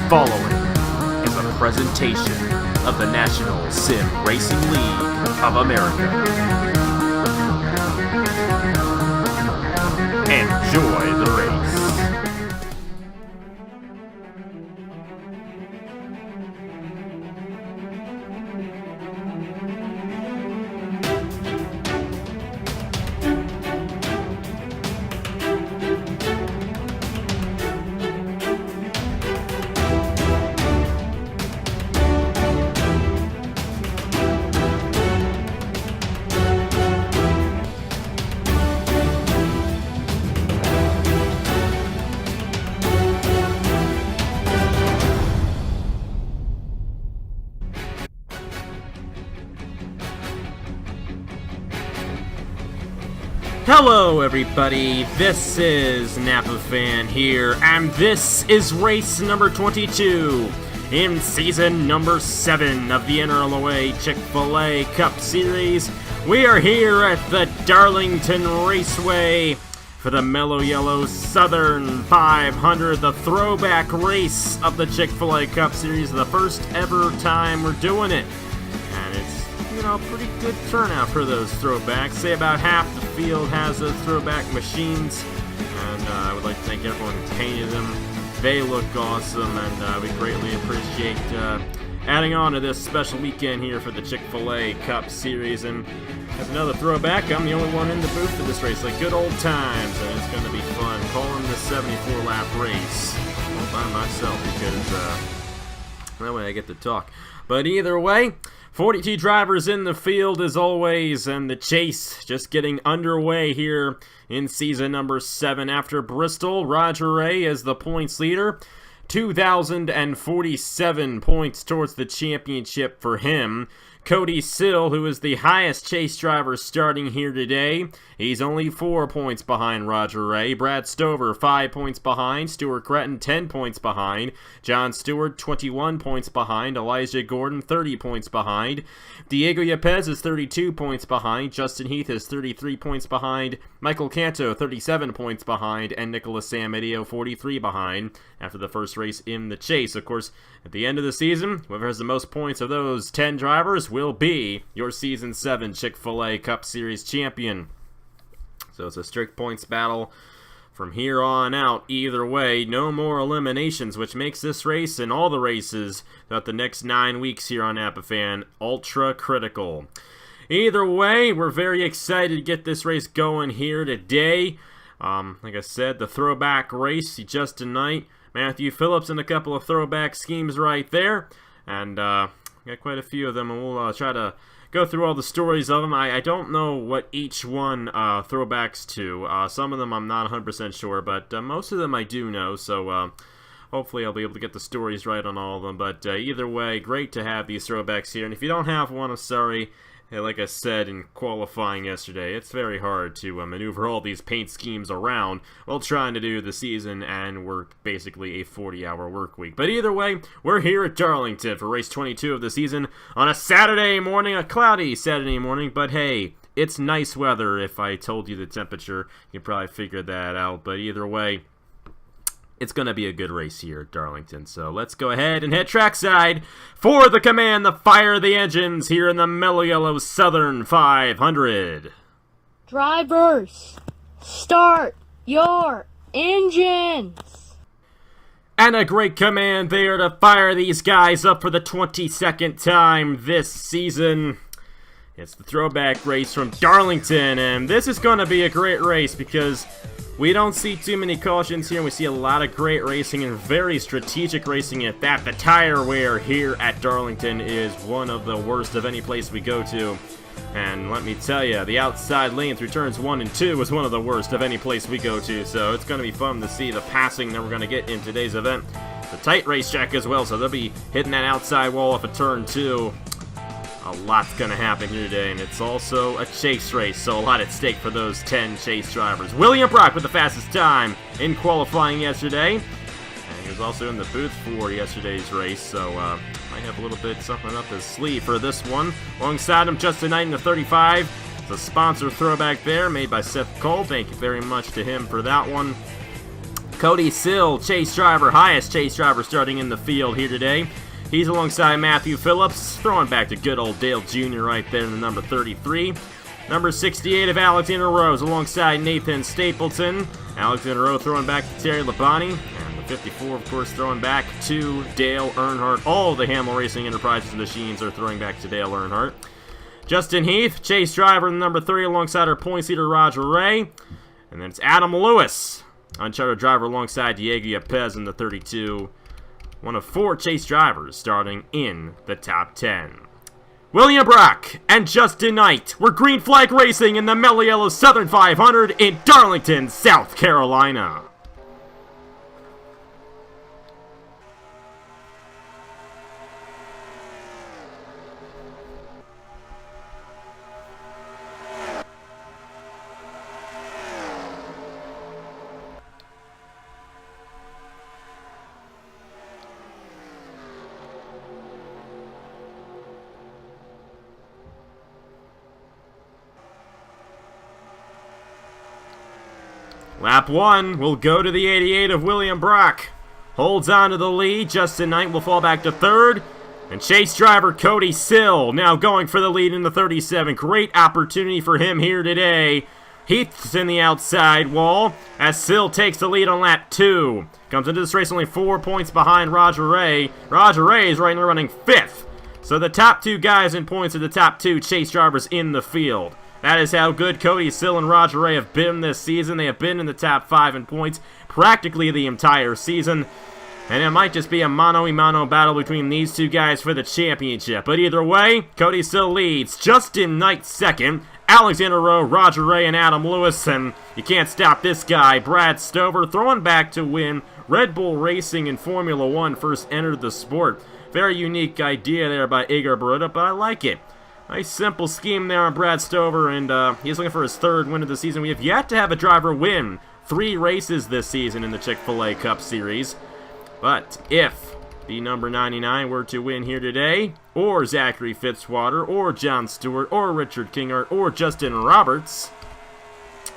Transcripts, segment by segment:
following is a presentation of the National Sim Racing League of America. Enjoy the race. Hello everybody, this is Napa Fan here, and this is race number 22 in season number 7 of the NRLOA Chick-fil-A Cup Series. We are here at the Darlington Raceway for the Mello Yello Southern 500, the throwback race of the Chick-fil-A Cup Series, the first ever time we're doing it. And it's, pretty good turnout for those throwbacks. Say about half the field has those throwback machines, and I would like to thank everyone who painted them. They look awesome, and we greatly appreciate adding on to this special weekend here for the Chick-fil-A Cup Series. And as another throwback, I'm the only one in the booth for this race, like good old times, and it's going to be fun calling this 74-lap race all by myself, because that way I get to talk. But either way, 42 drivers in the field as always, and the chase just getting underway here in season number 7. After Bristol, Roger Ray is the points leader. 2,047 points towards the championship for him. Cody Sill, who is the highest chase driver starting here today, he's only 4 points behind Roger Ray. Brad Stover, 5 points behind. Stuart Cretton, 10 points behind. John Stewart, 21 points behind. Elijah Gordon, 30 points behind. Diego Yepes is 32 points behind. Justin Heath is 33 points behind. Michael Canto, 37 points behind. And Nicholas Samadio, 43 behind after the first race in the chase. Of course, at the end of the season, whoever has the most points of those 10 drivers will be your Season 7 Chick-fil-A Cup Series champion. So it's a strict points battle from here on out. Either way, no more eliminations, which makes this race and all the races throughout the next 9 weeks here on Napa Fan ultra critical. Either way, we're very excited to get this race going here today. Like I said, the throwback race just tonight. Matthew Phillips and a couple of throwback schemes right there. And got quite a few of them, and we'll try to go through all the stories of them. I don't know what each one throwbacks to. Some of them I'm not 100% sure, but most of them I do know, so hopefully I'll be able to get the stories right on all of them. But either way, great to have these throwbacks here, and if you don't have one, I'm sorry. Like I said in qualifying yesterday, it's very hard to maneuver all these paint schemes around while trying to do the season and work basically a 40-hour work week. But either way, we're here at Darlington for race 22 of the season on a Saturday morning, a cloudy Saturday morning, but hey, it's nice weather. If I told you the temperature, you could probably figure that out. But either way, it's going to be a good race here at Darlington. So let's go ahead and hit trackside for the command to fire the engines here in the Mello Yello Southern 500. Drivers, start your engines. And a great command there to fire these guys up for the 22nd time this season. It's the throwback race from Darlington, and this is going to be a great race because we don't see too many cautions here, and we see a lot of great racing and very strategic racing at that. The tire wear here at Darlington is one of the worst of any place we go to. And let me tell you, the outside lane through turns 1 and 2 is one of the worst of any place we go to. So it's going to be fun to see the passing that we're going to get in today's event. The tight racetrack as well, so they'll be hitting that outside wall off of turn 2. A lot's going to happen here today, and it's also a chase race, so a lot at stake for those 10 chase drivers. William Brock with the fastest time in qualifying yesterday, and he was also in the booth for yesterday's race, so might have a little bit something up his sleeve for this one. Alongside him, Justin Knight in the 35. It's a sponsor throwback there made by Seth Cole. Thank you very much to him for that one. Cody Sill, chase driver, highest chase driver starting in the field here today. He's alongside Matthew Phillips, throwing back to good old Dale Jr. right there in the number 33. Number 68 of Alexander Rose alongside Nathan Stapleton. Alexander Rose throwing back to Terry Labonte. And the 54, of course, throwing back to Dale Earnhardt. All the Hamill Racing Enterprises machines are throwing back to Dale Earnhardt. Justin Heath, chase driver in the number 3 alongside our points leader Roger Ray. And then it's Adam Lewis, uncharted driver alongside Diego Yepez in the 32. One of 4 chase drivers starting in the top 10. William Brock and Justin Knight were green flag racing in the Mello Yello Southern 500 in Darlington, South Carolina. Lap 1 will go to the 88 of William Brock. Holds on to the lead. Justin Knight will fall back to 3rd. And chase driver Cody Sill now going for the lead in the 37. Great opportunity for him here today. Heath's in the outside wall as Sill takes the lead on lap 2. Comes into this race only 4 points behind Roger Ray. Roger Ray is right now running 5th. So the top 2 guys in points are the top 2 chase drivers in the field. That is how good Cody Sill and Roger Ray have been this season. They have been in the top 5 in points practically the entire season. And it might just be a mano-a-mano battle between these 2 guys for the championship. But either way, Cody Sill leads. Justin Knight 2nd. Alexander Rowe, Roger Ray, and Adam Lewis. And you can't stop this guy. Brad Stover throwing back to win. Red Bull Racing in Formula 1 first entered the sport. Very unique idea there by Igor Baruta, but I like it. Nice simple scheme there on Brad Stover, and he's looking for his 3rd win of the season. We have yet to have a driver win 3 races this season in the Chick-fil-A Cup Series. But if the number 99 were to win here today, or Zachary Fitzwater, or John Stewart, or Richard Kingart, or Justin Roberts.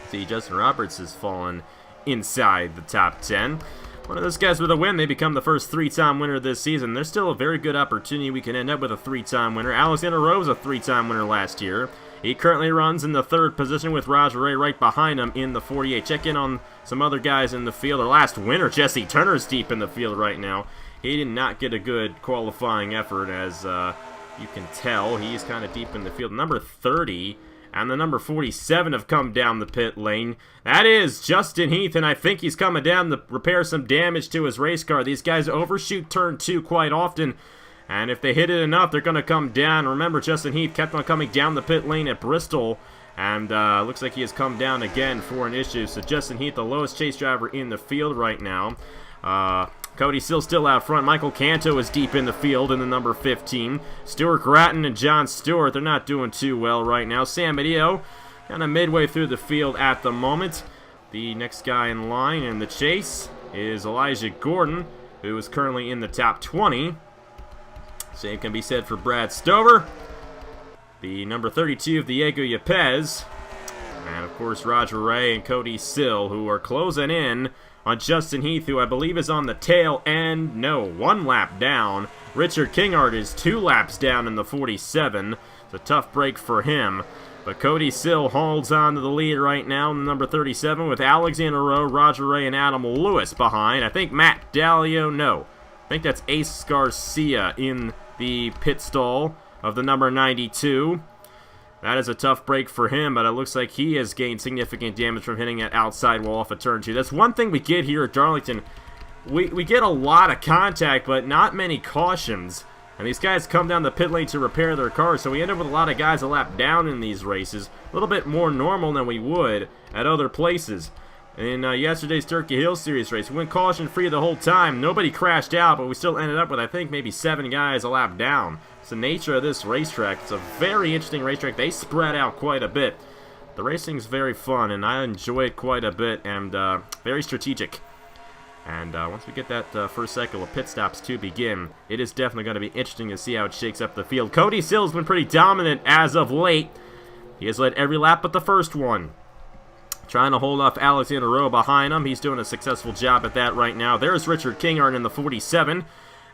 See, Justin Roberts has fallen inside the top 10. One of those guys with a win, they become the first 3-time winner this season. There's still a very good opportunity we can end up with a 3-time winner. Alexander Rowe was a 3-time winner last year. He currently runs in the 3rd position with Roger Ray right behind him in the 48. Check in on some other guys in the field. Our last winner, Jesse Turner's deep in the field right now. He did not get a good qualifying effort, as you can tell. He's kind of deep in the field. Number 30 and the number 47 have come down the pit lane. That is Justin Heath, and I think he's coming down to repair some damage to his race car. These guys overshoot turn 2 quite often, and if they hit it enough, they're going to come down. Remember, Justin Heath kept on coming down the pit lane at Bristol, and looks like he has come down again for an issue. So Justin Heath, the lowest chase driver in the field right now. Cody Sill still out front. Michael Canto is deep in the field in the number 15. Stuart Gratton and John Stewart, they're not doing too well right now. Sam Medeo kind of midway through the field at the moment. The next guy in line in the chase is Elijah Gordon, who is currently in the top 20. Same can be said for Brad Stover. The number 32 of Diego Yepez. And, of course, Roger Ray and Cody Sill, who are closing in on Justin Heath, who I believe is on the tail end. No, 1 lap down. Richard Kingart is 2 laps down in the 47. It's a tough break for him. But Cody Sill holds on to the lead right now in the number 37 with Alexander Rowe, Roger Ray, and Adam Lewis behind. I think Matt Dalio, no. I think that's Ace Garcia in the pit stall of the number 92. That is a tough break for him, but it looks like he has gained significant damage from hitting that outside wall off of turn 2. That's one thing we get here at Darlington. We get a lot of contact, but not many cautions. And these guys come down the pit lane to repair their cars, so we end up with a lot of guys a lap down in these races. A little bit more normal than we would at other places. In yesterday's Turkey Hill Series race, we went caution-free the whole time. Nobody crashed out, but we still ended up with, I think, maybe 7 guys a lap down. It's the nature of this racetrack. It's a very interesting racetrack. They spread out quite a bit. The racing's very fun, and I enjoy it quite a bit, and very strategic. And once we get that first cycle of pit stops to begin, it is definitely going to be interesting to see how it shakes up the field. Cody Sill has been pretty dominant as of late. He has led every lap but the first one. trying to hold off NRLOA behind him. He's doing a successful job at that right now. There's Richard Kinghart in the 47.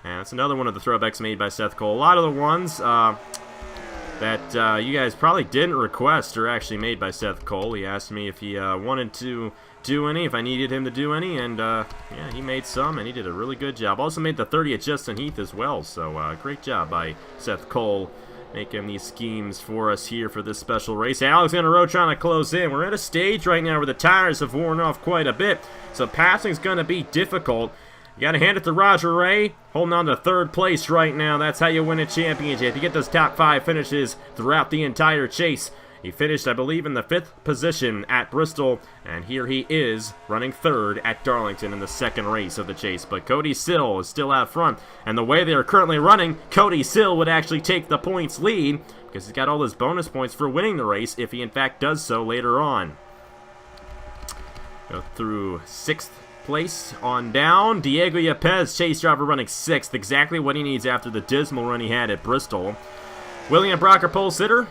And that's another one of the throwbacks made by Seth Cole. A lot of the ones that you guys probably didn't request are actually made by Seth Cole. He asked me if he wanted to do any, if I needed him to do any, and yeah, he made some, and he did a really good job. Also made the 30 at Justin Heath as well, so great job by Seth Cole making these schemes for us here for this special race. NRLOA trying to close in. We're at a stage right now where the tires have worn off quite a bit, so passing's going to be difficult. You got to hand it to Roger Ray, holding on to third place right now. That's how you win a championship. You get those top 5 finishes throughout the entire chase. He finished, I believe, in the 5th position at Bristol, and here he is running 3rd at Darlington in the 2nd race of the chase. But Cody Sill is still out front, and the way they are currently running, Cody Sill would actually take the points lead because he's got all his bonus points for winning the race if he in fact does so later on. Go through 6th place on down. Diego Yepes, chase driver, running 6th, exactly what he needs after the dismal run he had at Bristol. William Brocker, pole sitter,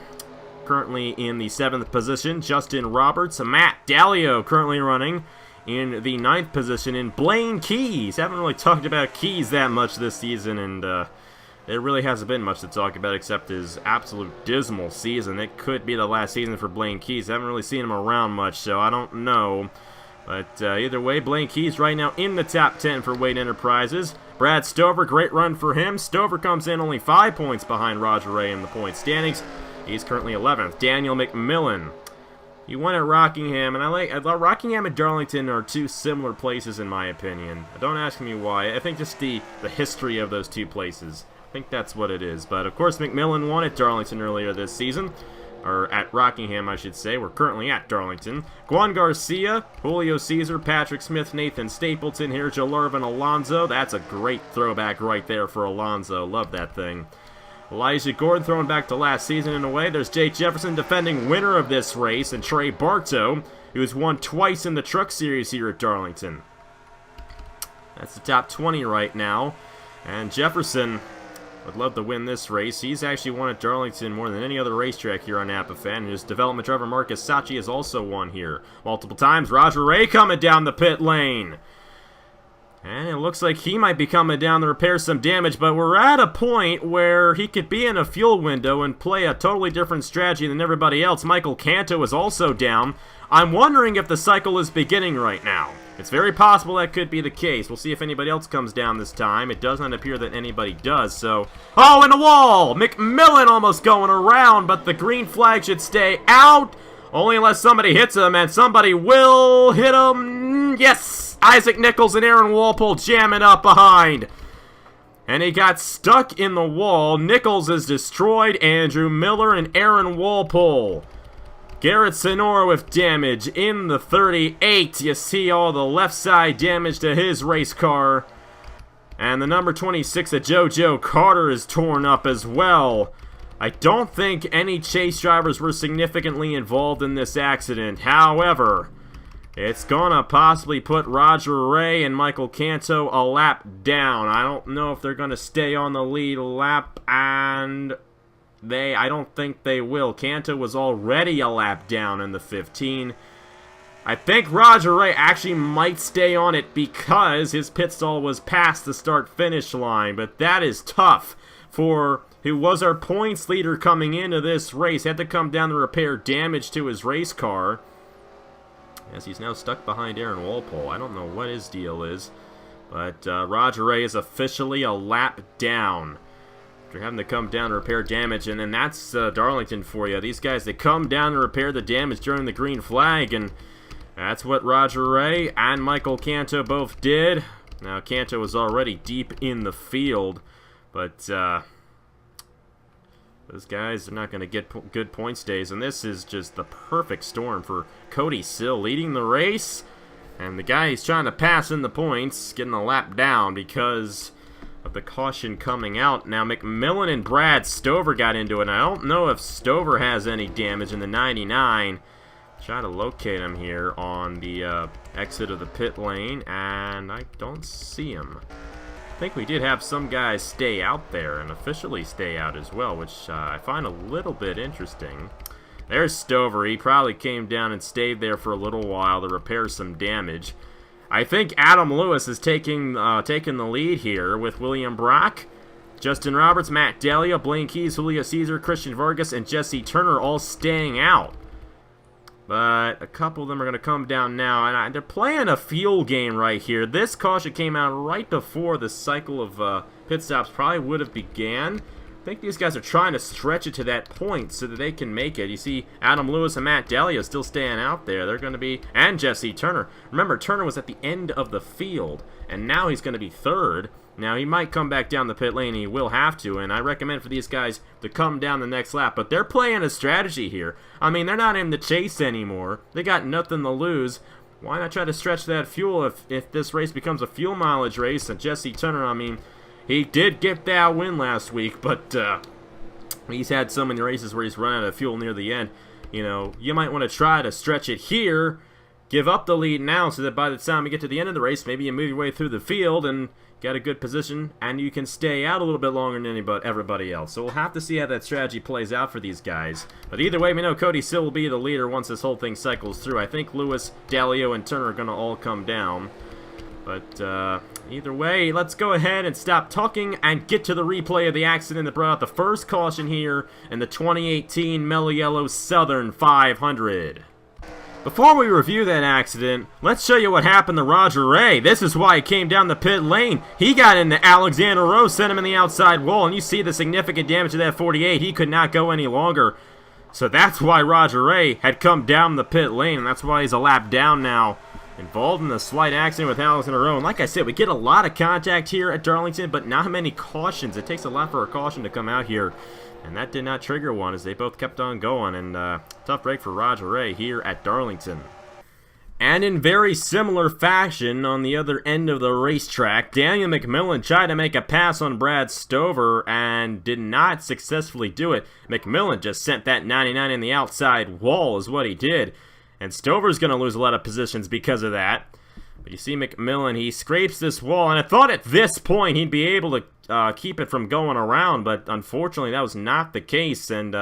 currently in the 7th position. Justin Roberts. Matt Dallio currently running in the 9th position. And Blaine Keys. Haven't really talked about Keys that much this season, and there really hasn't been much to talk about except his absolute dismal season. It could be the last season for Blaine Keys. Haven't really seen him around much, so I don't know. But either way, Blaine Keys right now in the top 10 for Wade Enterprises. Brad Stover, great run for him. Stover comes in only 5 points behind Roger Ray in the point standings. He's currently 11th. Daniel McMillan. He won at Rockingham, and I thought Rockingham and Darlington are 2 similar places in my opinion. Don't ask me why. I think just the history of those 2 places. I think that's what it is. But of course, McMillan won at Darlington earlier this season. Or at Rockingham, I should say. We're currently at Darlington. Juan Garcia, Julio Caesar, Patrick Smith, Nathan Stapleton here, Joe Larvin, Alonzo. That's a great throwback right there for Alonzo. Love that thing. Elijah Gordon throwing back to last season in a way. There's Jake Jefferson, defending winner of this race, and Trey Bartow, who's won twice in the Truck Series here at Darlington. That's the top 20 right now. And Jefferson would love to win this race. He's actually won at Darlington more than any other racetrack here on Napa-Fan. And his development driver, Marcus Sachi, has also won here multiple times. Roger Ray coming down the pit lane. And it looks like he might be coming down to repair some damage, but we're at a point where he could be in a fuel window and play a totally different strategy than everybody else. Michael Canto is also down. I'm wondering if the cycle is beginning right now. It's very possible that could be the case. We'll see if anybody else comes down this time. It does not appear that anybody does, so... Oh, and a wall! McMillan almost going around, but the green flag should stay out. Only unless somebody hits him, and somebody will hit him. Yes! Isaac Nichols and Aaron Walpole jamming up behind. And he got stuck in the wall. Nichols is destroyed. Andrew Miller and Aaron Walpole. Garrett Sonora with damage in the 38. You see all the left side damage to his race car. And the number 26 of JoJo Carter is torn up as well. I don't think any chase drivers were significantly involved in this accident. However, it's gonna possibly put Roger Ray and Michael Canto a lap down. I don't know if they're gonna stay on the lead lap, and I don't think they will. Canto was already a lap down in the 15. I think Roger Ray actually might stay on it because his pit stall was past the start-finish line, but that is tough for who was our points leader coming into this race. Had to come down to repair damage to his race car, as he's now stuck behind Aaron Walpole. I don't know what his deal is, but Roger Ray is officially a lap down. They're having to come down to repair damage, and then that's Darlington for you. These guys, they come down to repair the damage during the green flag, and that's what Roger Ray and Michael Canto both did. Now, Canto was already deep in the field, but those guys are not going to get good point stays, and this is just the perfect storm for Cody Sill leading the race, and the guy he's trying to pass in the points getting a lap down because of the caution coming out. Now, McMillan and Brad Stover got into it, and I don't know if Stover has any damage in the 99. Try to locate him here on the exit of the pit lane, and I don't see him. I think we did have some guys stay out there and officially stay out as well, which I find a little bit interesting. There's Stover. He probably came down and stayed there for a little while to repair some damage. I think Adam Lewis is taking the lead here with William Brock, Justin Roberts, Matt Delia, Blaine Keys, Julio Caesar, Christian Vargas, and Jesse Turner all staying out. But a couple of them are going to come down now, and they're playing a fuel game right here. This caution came out right before the cycle of pit stops probably would have began. I think these guys are trying to stretch it to that point so that they can make it. You see Adam Lewis and Matt Delia still staying out there. They're going to be, and Jesse Turner. Remember, Turner was at the end of the field, and now he's going to be third. Now, he might come back down the pit lane. He will have to, and I recommend for these guys to come down the next lap. But they're playing a strategy here. I mean, they're not in the chase anymore. They got nothing to lose. Why not try to stretch that fuel if this race becomes a fuel mileage race? And Jesse Turner, I mean, he did get that win last week, but he's had so many races where he's run out of fuel near the end. You know, you might want to try to stretch it here, give up the lead now so that by the time we get to the end of the race, maybe you move your way through the field and get a good position, and you can stay out a little bit longer than everybody else. So we'll have to see how that strategy plays out for these guys. But either way, we know Cody Sill will be the leader once this whole thing cycles through. I think Lewis, Dalio, and Turner are going to all come down. But either way, let's go ahead and stop talking and get to the replay of the accident that brought out the first caution here in the 2018 Mello Yello Southern 500. Before we review that accident, let's show you what happened to Roger Ray. This is why he came down the pit lane. He got into Alexander Rowe, sent him in the outside wall, and you see the significant damage to that 48. He could not go any longer. So that's why Roger Ray had come down the pit lane, and that's why he's a lap down now. Involved in the slight accident with Alexander Rowe. And like I said, we get a lot of contact here at Darlington, but not many cautions. It takes a lot for a caution to come out here. And that did not trigger one as they both kept on going. And tough break for Roger Ray here at Darlington. And in very similar fashion, on the other end of the racetrack, Daniel McMillan tried to make a pass on Brad Stover and did not successfully do it. McMillan just sent that 99 in the outside wall is what he did. And Stover's going to lose a lot of positions because of that. But you see McMillan, he scrapes this wall, and I thought at this point he'd be able to keep it from going around, but unfortunately that was not the case, and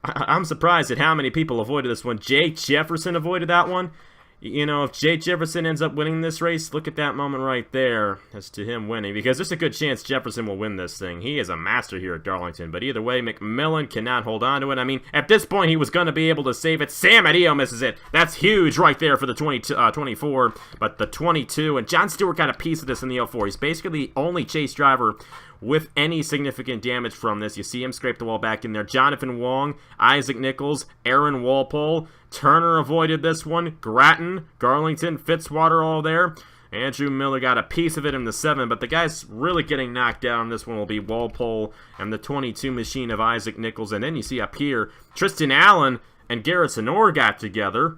I'm surprised at how many people avoided this one. Jay Jefferson avoided that one. You know, if Jay Jefferson ends up winning this race, look at that moment right there as to him winning, because there's a good chance Jefferson will win this thing. He is a master here at Darlington, but either way, McMillan cannot hold on to it. I mean, at this point, he was going to be able to save it. Sam Adio misses it. That's huge right there for the 24, but the 22, and John Stewart got a piece of this in the 04. He's basically the only chase driver with any significant damage from this. You see him scrape the wall back in there. Jonathan Wong, Isaac Nichols, Aaron Walpole, Turner avoided this one, Grattan, Garlington, Fitzwater all there. Andrew Miller got a piece of it in the 7, but the guys really getting knocked down on this one will be Walpole and the 22 machine of Isaac Nichols. And then you see up here, Tristan Allen and Garrett Sonor got together.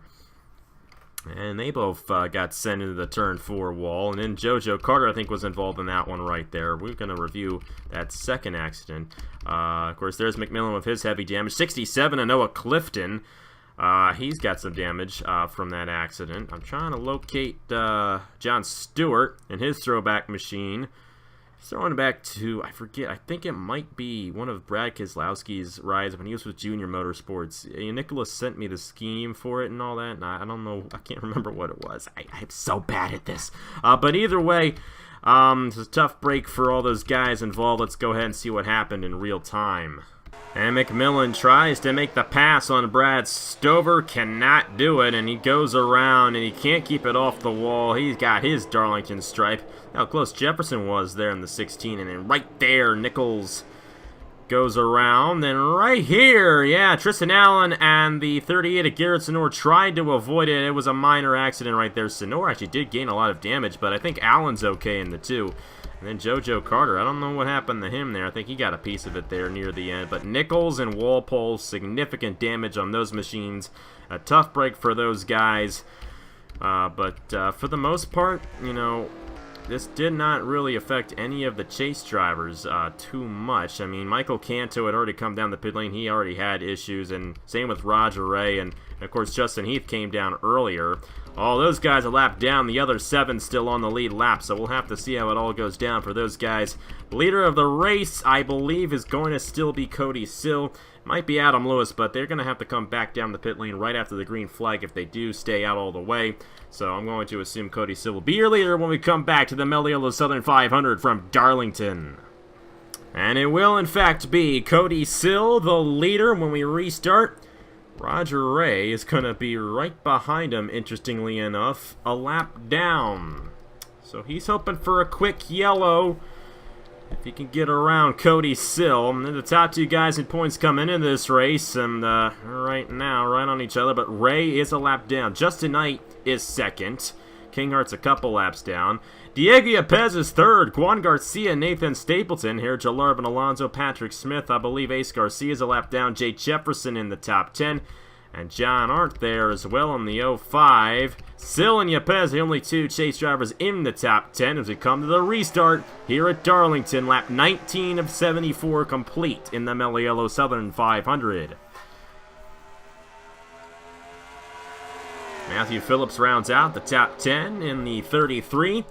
And they both got sent into the turn 4 wall. And then JoJo Carter, I think, was involved in that one right there. We're going to review that second accident. Of course, there's McMillan with his heavy damage. 67 and Noah Clifton. He's got some damage from that accident. I'm trying to locate John Stewart and his throwback machine. Throwing back to, I forget, I think it might be one of Brad Keselowski's rides when he was with Junior Motorsports. Nicholas sent me the scheme for it and all that, and I don't know, I can't remember what it was. I'm so bad at this. But either way, it's a tough break for all those guys involved. Let's go ahead and see what happened in real time. And McMillan tries to make the pass on Brad Stover, cannot do it, and he goes around and he can't keep it off the wall. He's got his Darlington stripe. How close Jefferson was there in the 16, and then right there, Nichols goes around. Then right here, yeah, Tristan Allen and the 38 of Garrett Sonor tried to avoid it. It was a minor accident right there. Sonor actually did gain a lot of damage, but I think Allen's okay in the 2. And then JoJo Carter, I don't know what happened to him there. I think he got a piece of it there near the end. But Nichols and Walpole, significant damage on those machines. A tough break for those guys. But for the most part, you know, this did not really affect any of the chase drivers too much. I mean, Michael Canto had already come down the pit lane. He already had issues. And same with Roger Ray. And, of course, Justin Heath came down earlier. All those guys a lap down, the other 7 still on the lead lap, so we'll have to see how it all goes down for those guys. Leader of the race, I believe, is going to still be Cody Sill. Might be Adam Lewis, but they're going to have to come back down the pit lane right after the green flag if they do stay out all the way. So I'm going to assume Cody Sill will be your leader when we come back to the Mello Southern 500 from Darlington. And it will, in fact, be Cody Sill, the leader, when we restart. Roger Ray is going to be right behind him, interestingly enough, a lap down. So he's hoping for a quick yellow if he can get around Cody Sill. And the top two guys in points coming into this race, and right now, right on each other, but Ray is a lap down. Justin Knight is second. Kinghart's a couple laps down. Diego Yepez is third. Juan Garcia, Nathan Stapleton, here, Jalarvin Alonso, Patrick Smith, I believe Ace Garcia's a lap down. Jay Jefferson in the top 10. And John Arndt there as well in the 05. Sill and Yepez, the only two chase drivers in the top 10 as we come to the restart here at Darlington. Lap 19 of 74 complete in the Mello Southern 500. Matthew Phillips rounds out the top 10 in the 33.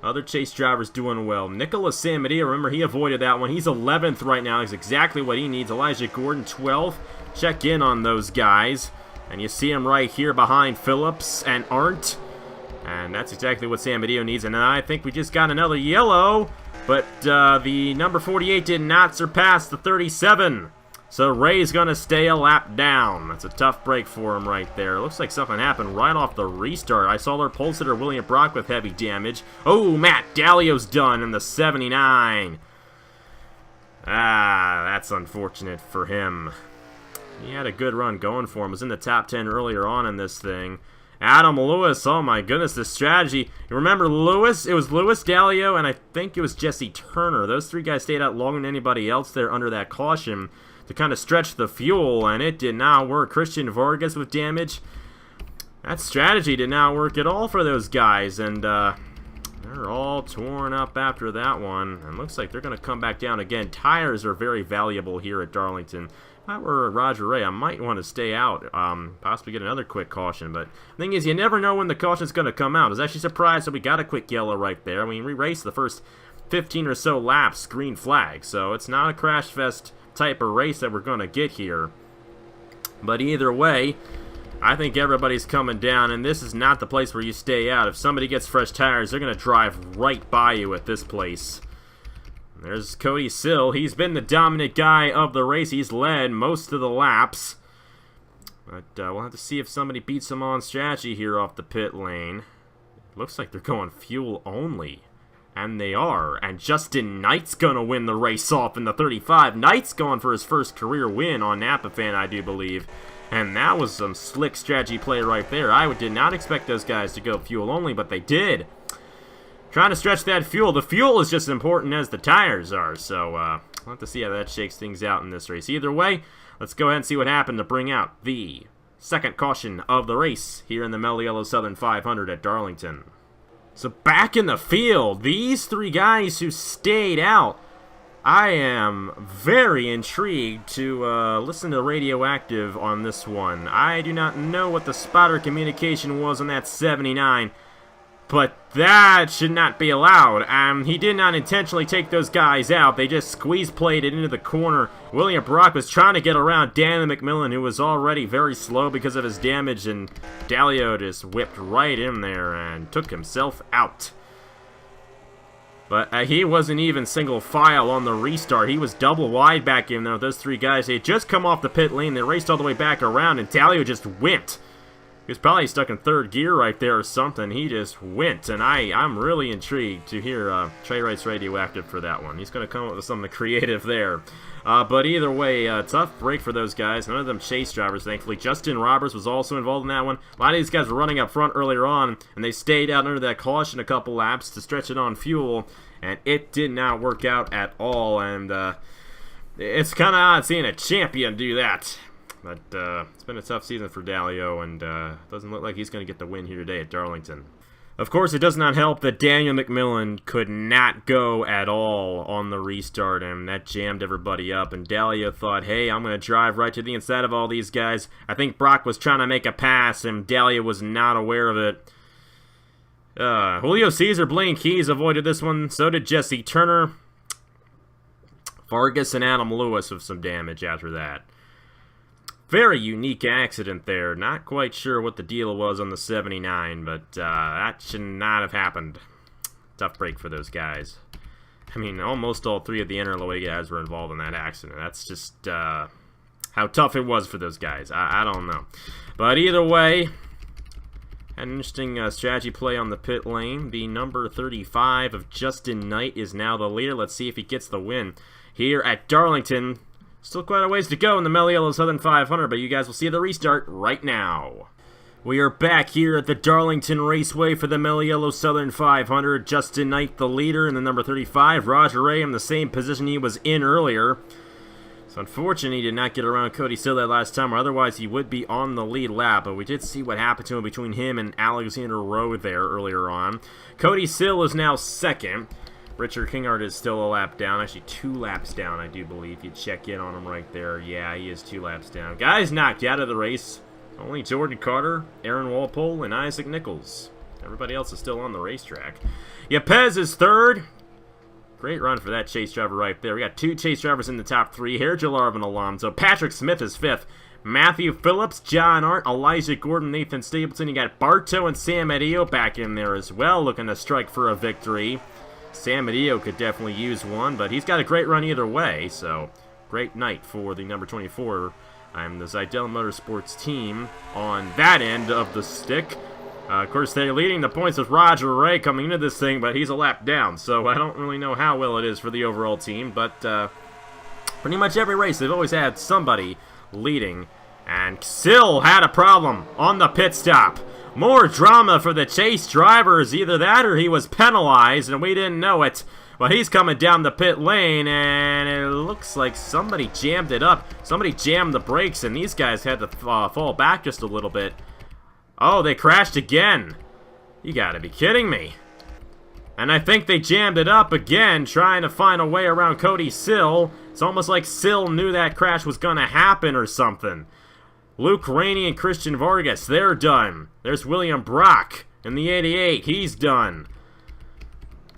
Other chase drivers doing well. Nicholas Samedea, remember, he avoided that one. He's 11th right now. He's exactly what he needs. Elijah Gordon, 12th. Check in on those guys. And you see him right here behind Phillips and Arndt. And that's exactly what Samedea needs. And I think we just got another yellow. But the number 48 did not surpass the 37. So Ray's going to stay a lap down. That's a tough break for him right there. Looks like something happened right off the restart. I saw their pole sitter William Brock with heavy damage. Oh, Matt Dallio's done in the 79. Ah, that's unfortunate for him. He had a good run going for him. Was in the top 10 earlier on in this thing. Adam Lewis, oh my goodness, the strategy. You remember Lewis? It was Lewis, Dallio, and I think it was Jesse Turner. Those three guys stayed out longer than anybody else there under that caution to kind of stretch the fuel, and it did not work. Christian Vargas with damage. That strategy did not work at all for those guys, and they're all torn up after that one. And looks like they're going to come back down again. Tires are very valuable here at Darlington. If I were Roger Ray, I might want to stay out, possibly get another quick caution. But the thing is, you never know when the caution's going to come out. I was actually surprised that we got a quick yellow right there. I mean, we raced the first 15 or so laps, green flag. So it's not a crash fest type of race that we're going to get here. But either way, I think everybody's coming down, and this is not the place where you stay out. If somebody gets fresh tires, they're going to drive right by you at this place. There's Cody Sill. He's been the dominant guy of the race. He's led most of the laps. But we'll have to see if somebody beats him on strategy here off the pit lane. Looks like they're going fuel only. And they are. And Justin Knight's going to win the race off in the 35. Knight's going for his first career win on Napa Fan, I do believe. And that was some slick strategy play right there. I did not expect those guys to go fuel only, but they did. Trying to stretch that fuel. The fuel is just as important as the tires are. So we'll have to see how that shakes things out in this race. Either way, let's go ahead and see what happened to bring out the second caution of the race here in the Mello Southern 500 at Darlington. So back in the field, these three guys who stayed out, I am very intrigued to listen to Radioactive on this one. I do not know what the spotter communication was on that 79, but that should not be allowed. He did not intentionally take those guys out. They just squeeze-played it into the corner. William Brock was trying to get around Daniel McMillan, who was already very slow because of his damage, and Dallio just whipped right in there and took himself out. But he wasn't even single file on the restart. He was double wide back in there with those three guys. They had just come off the pit lane. They raced all the way back around, and Dallio just went. He was probably stuck in third gear right there or something. He just went, and I'm really intrigued to hear Trey Wright's Radioactive for that one. He's going to come up with something creative there. But either way, tough break for those guys. None of them chase drivers, thankfully. Justin Roberts was also involved in that one. A lot of these guys were running up front earlier on, and they stayed out under that caution a couple laps to stretch it on fuel, and it did not work out at all. And it's kind of odd seeing a champion do that. But it's been a tough season for Dallio, and doesn't look like he's going to get the win here today at Darlington. Of course, it does not help that Daniel McMillan could not go at all on the restart, and that jammed everybody up. And Dallio thought, hey, I'm going to drive right to the inside of all these guys. I think Brock was trying to make a pass, and Dallio was not aware of it. Julio Cesar, Blaine Keys avoided this one. So did Jesse Turner. Vargas and Adam Lewis with some damage after that. Very unique accident there. Not quite sure what the deal was on the 79, but that should not have happened. Tough break for those guys. I mean, almost all three of the NRLOA guys were involved in that accident. That's just how tough it was for those guys. I don't know. But either way, an interesting strategy play on the pit lane. The number 35 of Justin Knight is now the leader. Let's see if he gets the win here at Darlington. Still quite a ways to go in the Mello Southern 500, but you guys will see the restart right now. We are back here at the Darlington Raceway for the Mello Southern 500. Justin Knight the leader in the number 35. Roger Ray in the same position he was in earlier. It's unfortunate he did not get around Cody Sill that last time, or otherwise he would be on the lead lap, but we did see what happened to him between him and Alexander Rowe there earlier on. Cody Sill is now second. Richard Kingard is still a lap down, actually 2 laps down, I do believe. You check in on him right there. Yeah, he is 2 laps down. Guys knocked out of the race. Only Jordan Carter, Aaron Walpole, and Isaac Nichols. Everybody else is still on the racetrack. Yepez is third. Great run for that chase driver right there. We got 2 chase drivers in the top 3 here. Jalarvin Alonso. Patrick Smith is 5th. Matthew Phillips, John Art, Elijah Gordon, Nathan Stapleton. You got Bartow and Sam Edeo back in there as well, looking to strike for a victory. Sam Edeo could definitely use one, but he's got a great run either way, so great night for the number 24. I'm the Zidell Motorsports team on that end of the stick. Of course, they're leading the points with Roger Ray coming into this thing, but he's a lap down, so I don't really know how well it is for the overall team, but pretty much every race they've always had somebody leading, and Sill had a problem on the pit stop. More drama for the chase drivers. Either that or he was penalized and we didn't know it. But he's coming down the pit lane and it looks like somebody jammed it up. Somebody jammed the brakes and these guys had to fall back just a little bit. Oh, they crashed again. You gotta be kidding me. And I think they jammed it up again, trying to find a way around Cody Sill. It's almost like Sill knew that crash was gonna happen or something. Luke Rainey and Christian Vargas, they're done. There's William Brock in the 88, he's done.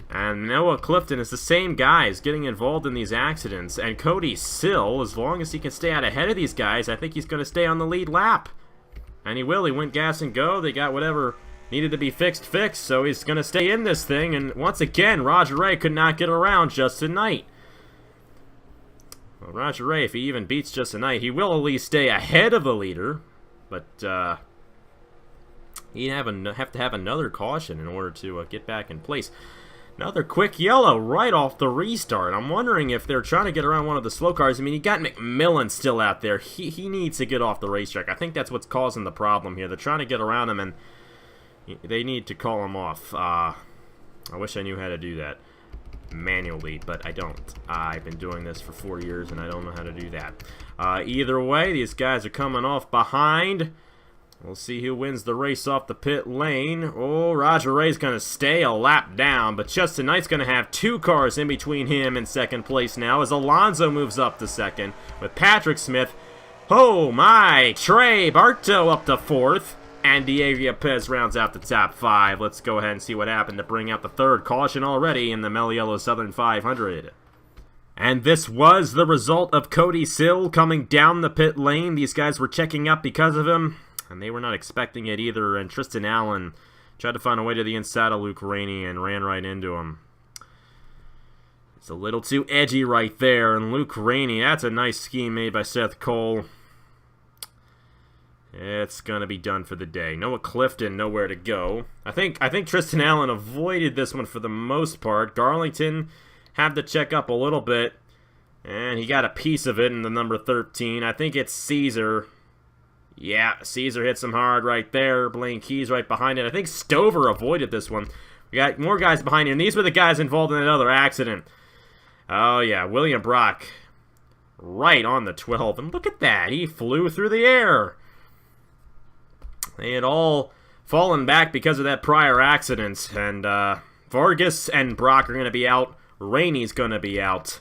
And Noah Clifton is the same guys getting involved in these accidents. And Cody Sill, as long as he can stay out ahead of these guys, I think he's going to stay on the lead lap. And he will. He went gas and go. They got whatever needed to be fixed, so he's going to stay in this thing. And once again, Roger Ray could not get around Justin Knight. Well, Roger Ray, if he even beats Justin Knight, he will at least stay ahead of the leader. But he'd have to have another caution in order to get back in place. Another quick yellow right off the restart. I'm wondering if they're trying to get around one of the slow cars. I mean, you got McMillan still out there. He needs to get off the racetrack. I think that's what's causing the problem here. They're trying to get around him, and they need to call him off. I wish I knew how to do that manually, but I don't. I've been doing this for 4 years and I don't know how to do that. Either way, these guys are coming off behind. We'll see who wins the race off the pit lane. Oh, Roger Ray's going to stay a lap down, but Justin Knight's going to have 2 cars in between him and second place now as Alonso moves up to second with Patrick Smith. Oh my, Trey Bartow up to 4th. And Diego Pez rounds out the top 5. Let's go ahead and see what happened to bring out the 3rd caution already in the Mello Southern 500. And this was the result of Cody Sill coming down the pit lane. These guys were checking up because of him, and they were not expecting it either. And Tristan Allen tried to find a way to the inside of Luke Rainey and ran right into him. It's a little too edgy right there. And Luke Rainey, that's a nice scheme made by Seth Cole. It's gonna be done for the day. Noah Clifton, nowhere to go. I think Tristan Allen avoided this one for the most part. Darlington had to check up a little bit, and he got a piece of it in the number 13. I think it's Caesar. Yeah, Caesar hits him hard right there. Blaine Keys right behind it. I think Stover avoided this one. We got more guys behind here, and these were the guys involved in another accident. Oh yeah, William Brock right on the 12, and look at that. He flew through the air. They had all fallen back because of that prior accident, and Vargas and Brock are going to be out. Rainey's going to be out.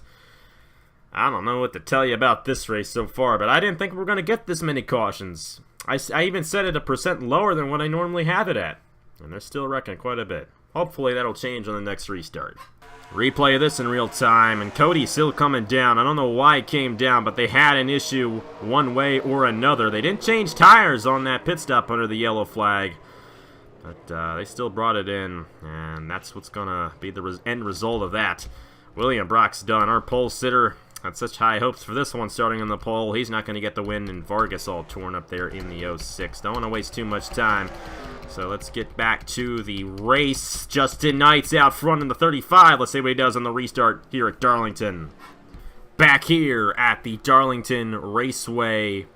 I don't know what to tell you about this race so far, but I didn't think we were going to get this many cautions. I even set it 1% lower than what I normally have it at, and they're still wrecking quite a bit. Hopefully that'll change on the next restart. Replay of this in real time, and Cody still coming down. I don't know why it came down, but they had an issue one way or another. They didn't change tires on that pit stop under the yellow flag, but they still brought it in, and that's what's going to be the end result of that. William Brock's done. Our pole sitter had such high hopes for this one starting in the pole. He's not going to get the win, and Vargas all torn up there in the 06. Don't want to waste too much time. So let's get back to the race. Justin Knight's out front in the 35. Let's see what he does on the restart here at Darlington. Back here at the Darlington Raceway.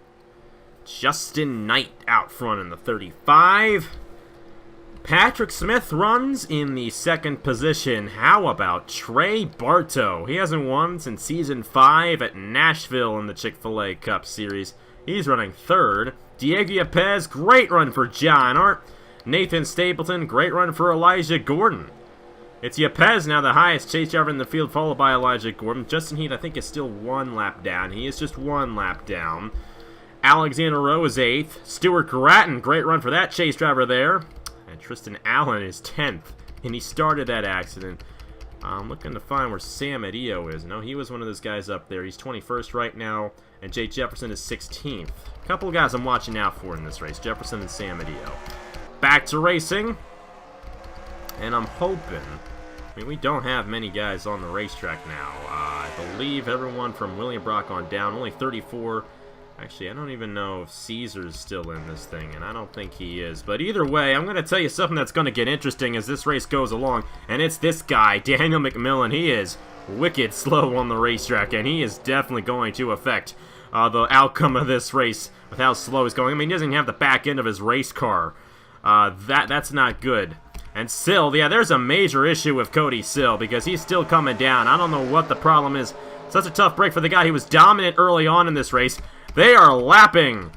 Justin Knight out front in the 35. Patrick Smith runs in the second position. How about Trey Bartow? He hasn't won since Season 5 at Nashville in the Chick-fil-A Cup Series. He's running third. Diego Yepez, great run for John Hart. Nathan Stapleton, great run for Elijah Gordon. It's Yepez now, the highest chase driver in the field, followed by Elijah Gordon. Justin Heath, I think, is still one lap down. He is just one lap down. Alexander Rowe is 8th. Stuart Grattan, great run for that chase driver there. And Tristan Allen is 10th, and he started that accident. I'm looking to find where Sam Adio is. No, he was one of those guys up there. He's 21st right now, and Jake Jefferson is 16th. A couple of guys I'm watching out for in this race, Jefferson and Sam Adio. Back to racing, and I'm hoping, I mean, we don't have many guys on the racetrack now. I believe everyone from William Brock on down, only 34. Actually, I don't even know if Caesar's still in this thing, and I don't think he is. But either way, I'm going to tell you something that's going to get interesting as this race goes along, and it's this guy, Daniel McMillan. He is wicked slow on the racetrack, and he is definitely going to affect the outcome of this race with how slow he's going. I mean, he doesn't even have the back end of his race car. That's not good. And Sill, yeah, there's a major issue with Cody Sill because he's still coming down. I don't know what the problem is. Such a tough break for the guy who was dominant early on in this race. They are lapping,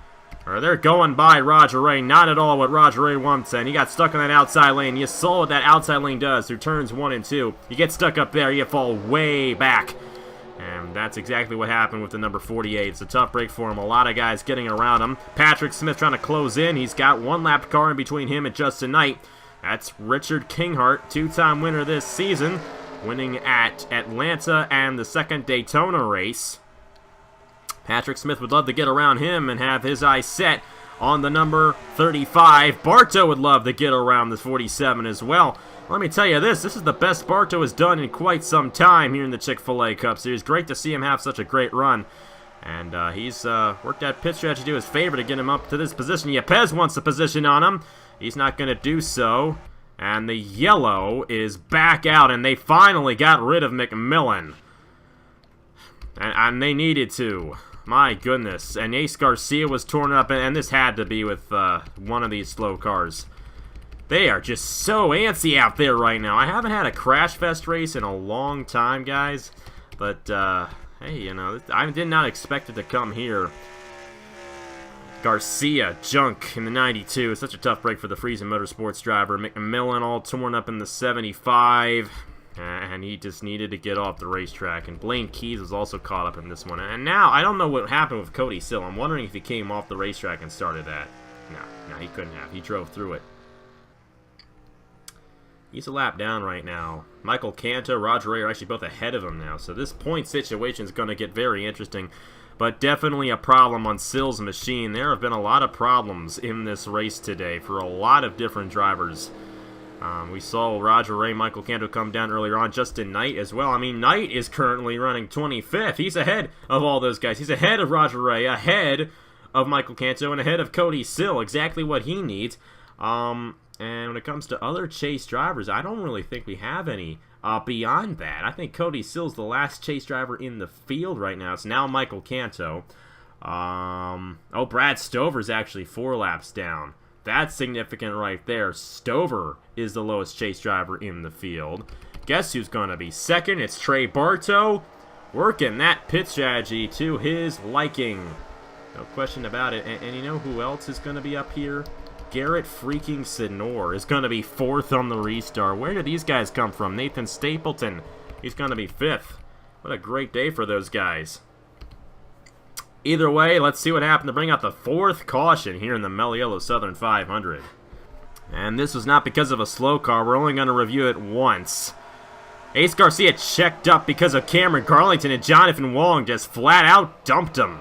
or they're going by Roger Ray. Not at all what Roger Ray wants, and he got stuck in that outside lane. You saw what that outside lane does through turns 1 and 2. You get stuck up there, you fall way back. And that's exactly what happened with the number 48. It's a tough break for him. A lot of guys getting around him. Patrick Smith trying to close in. He's got one lapped car in between him and Justin Knight. That's Richard Kinghart, 2-time winner this season, winning at Atlanta and the second Daytona race. Patrick Smith would love to get around him and have his eyes set on the number 35. Bartow would love to get around the 47 as well. Let me tell you this is the best Bartow has done in quite some time here in the Chick-fil-A Cup Series. Great to see him have such a great run. And he's worked that pit strategy to his favor to get him up to this position. Yepez wants the position on him. He's not going to do so. And the yellow is back out, and they finally got rid of McMillan. And they needed to. My goodness. And Ace Garcia was torn up, and this had to be with one of these slow cars. They are just so antsy out there right now. I haven't had a Crash Fest race in a long time, guys. But, hey, you know, I did not expect it to come here. Garcia, junk in the 92. Such a tough break for the Friesen Motorsports driver. McMillan all torn up in the 75. And he just needed to get off the racetrack. And Blaine Keys was also caught up in this one. And now, I don't know what happened with Cody Sill. I'm wondering if he came off the racetrack and started that. No, he couldn't have. He drove through it. He's a lap down right now. Michael Canto, Roger Ray are actually both ahead of him now. So this point situation is going to get very interesting. But definitely a problem on Sill's machine. There have been a lot of problems in this race today for a lot of different drivers. We saw Roger Ray, Michael Canto come down earlier on. Justin Knight as well. I mean, Knight is currently running 25th. He's ahead of all those guys. He's ahead of Roger Ray, ahead of Michael Canto, and ahead of Cody Sill. Exactly what he needs. And when it comes to other chase drivers, I don't really think we have any beyond that. I think Cody Sill's the last chase driver in the field right now. It's now Michael Canto. Brad Stover's actually 4 laps down. That's significant right there. Stover is the lowest chase driver in the field. Guess who's going to be second? It's Trey Bartow, working that pit strategy to his liking. No question about it. And you know who else is going to be up here? Garrett freaking Sinor is going to be 4th on the restart. Where did these guys come from? Nathan Stapleton, he's going to be 5th. What a great day for those guys. Either way, let's see what happened to bring out the 4th caution here in the Mello Southern 500. And this was not because of a slow car. We're only going to review it once. Ace Garcia checked up because of Cameron Garlington, and Jonathan Wong just flat out dumped him.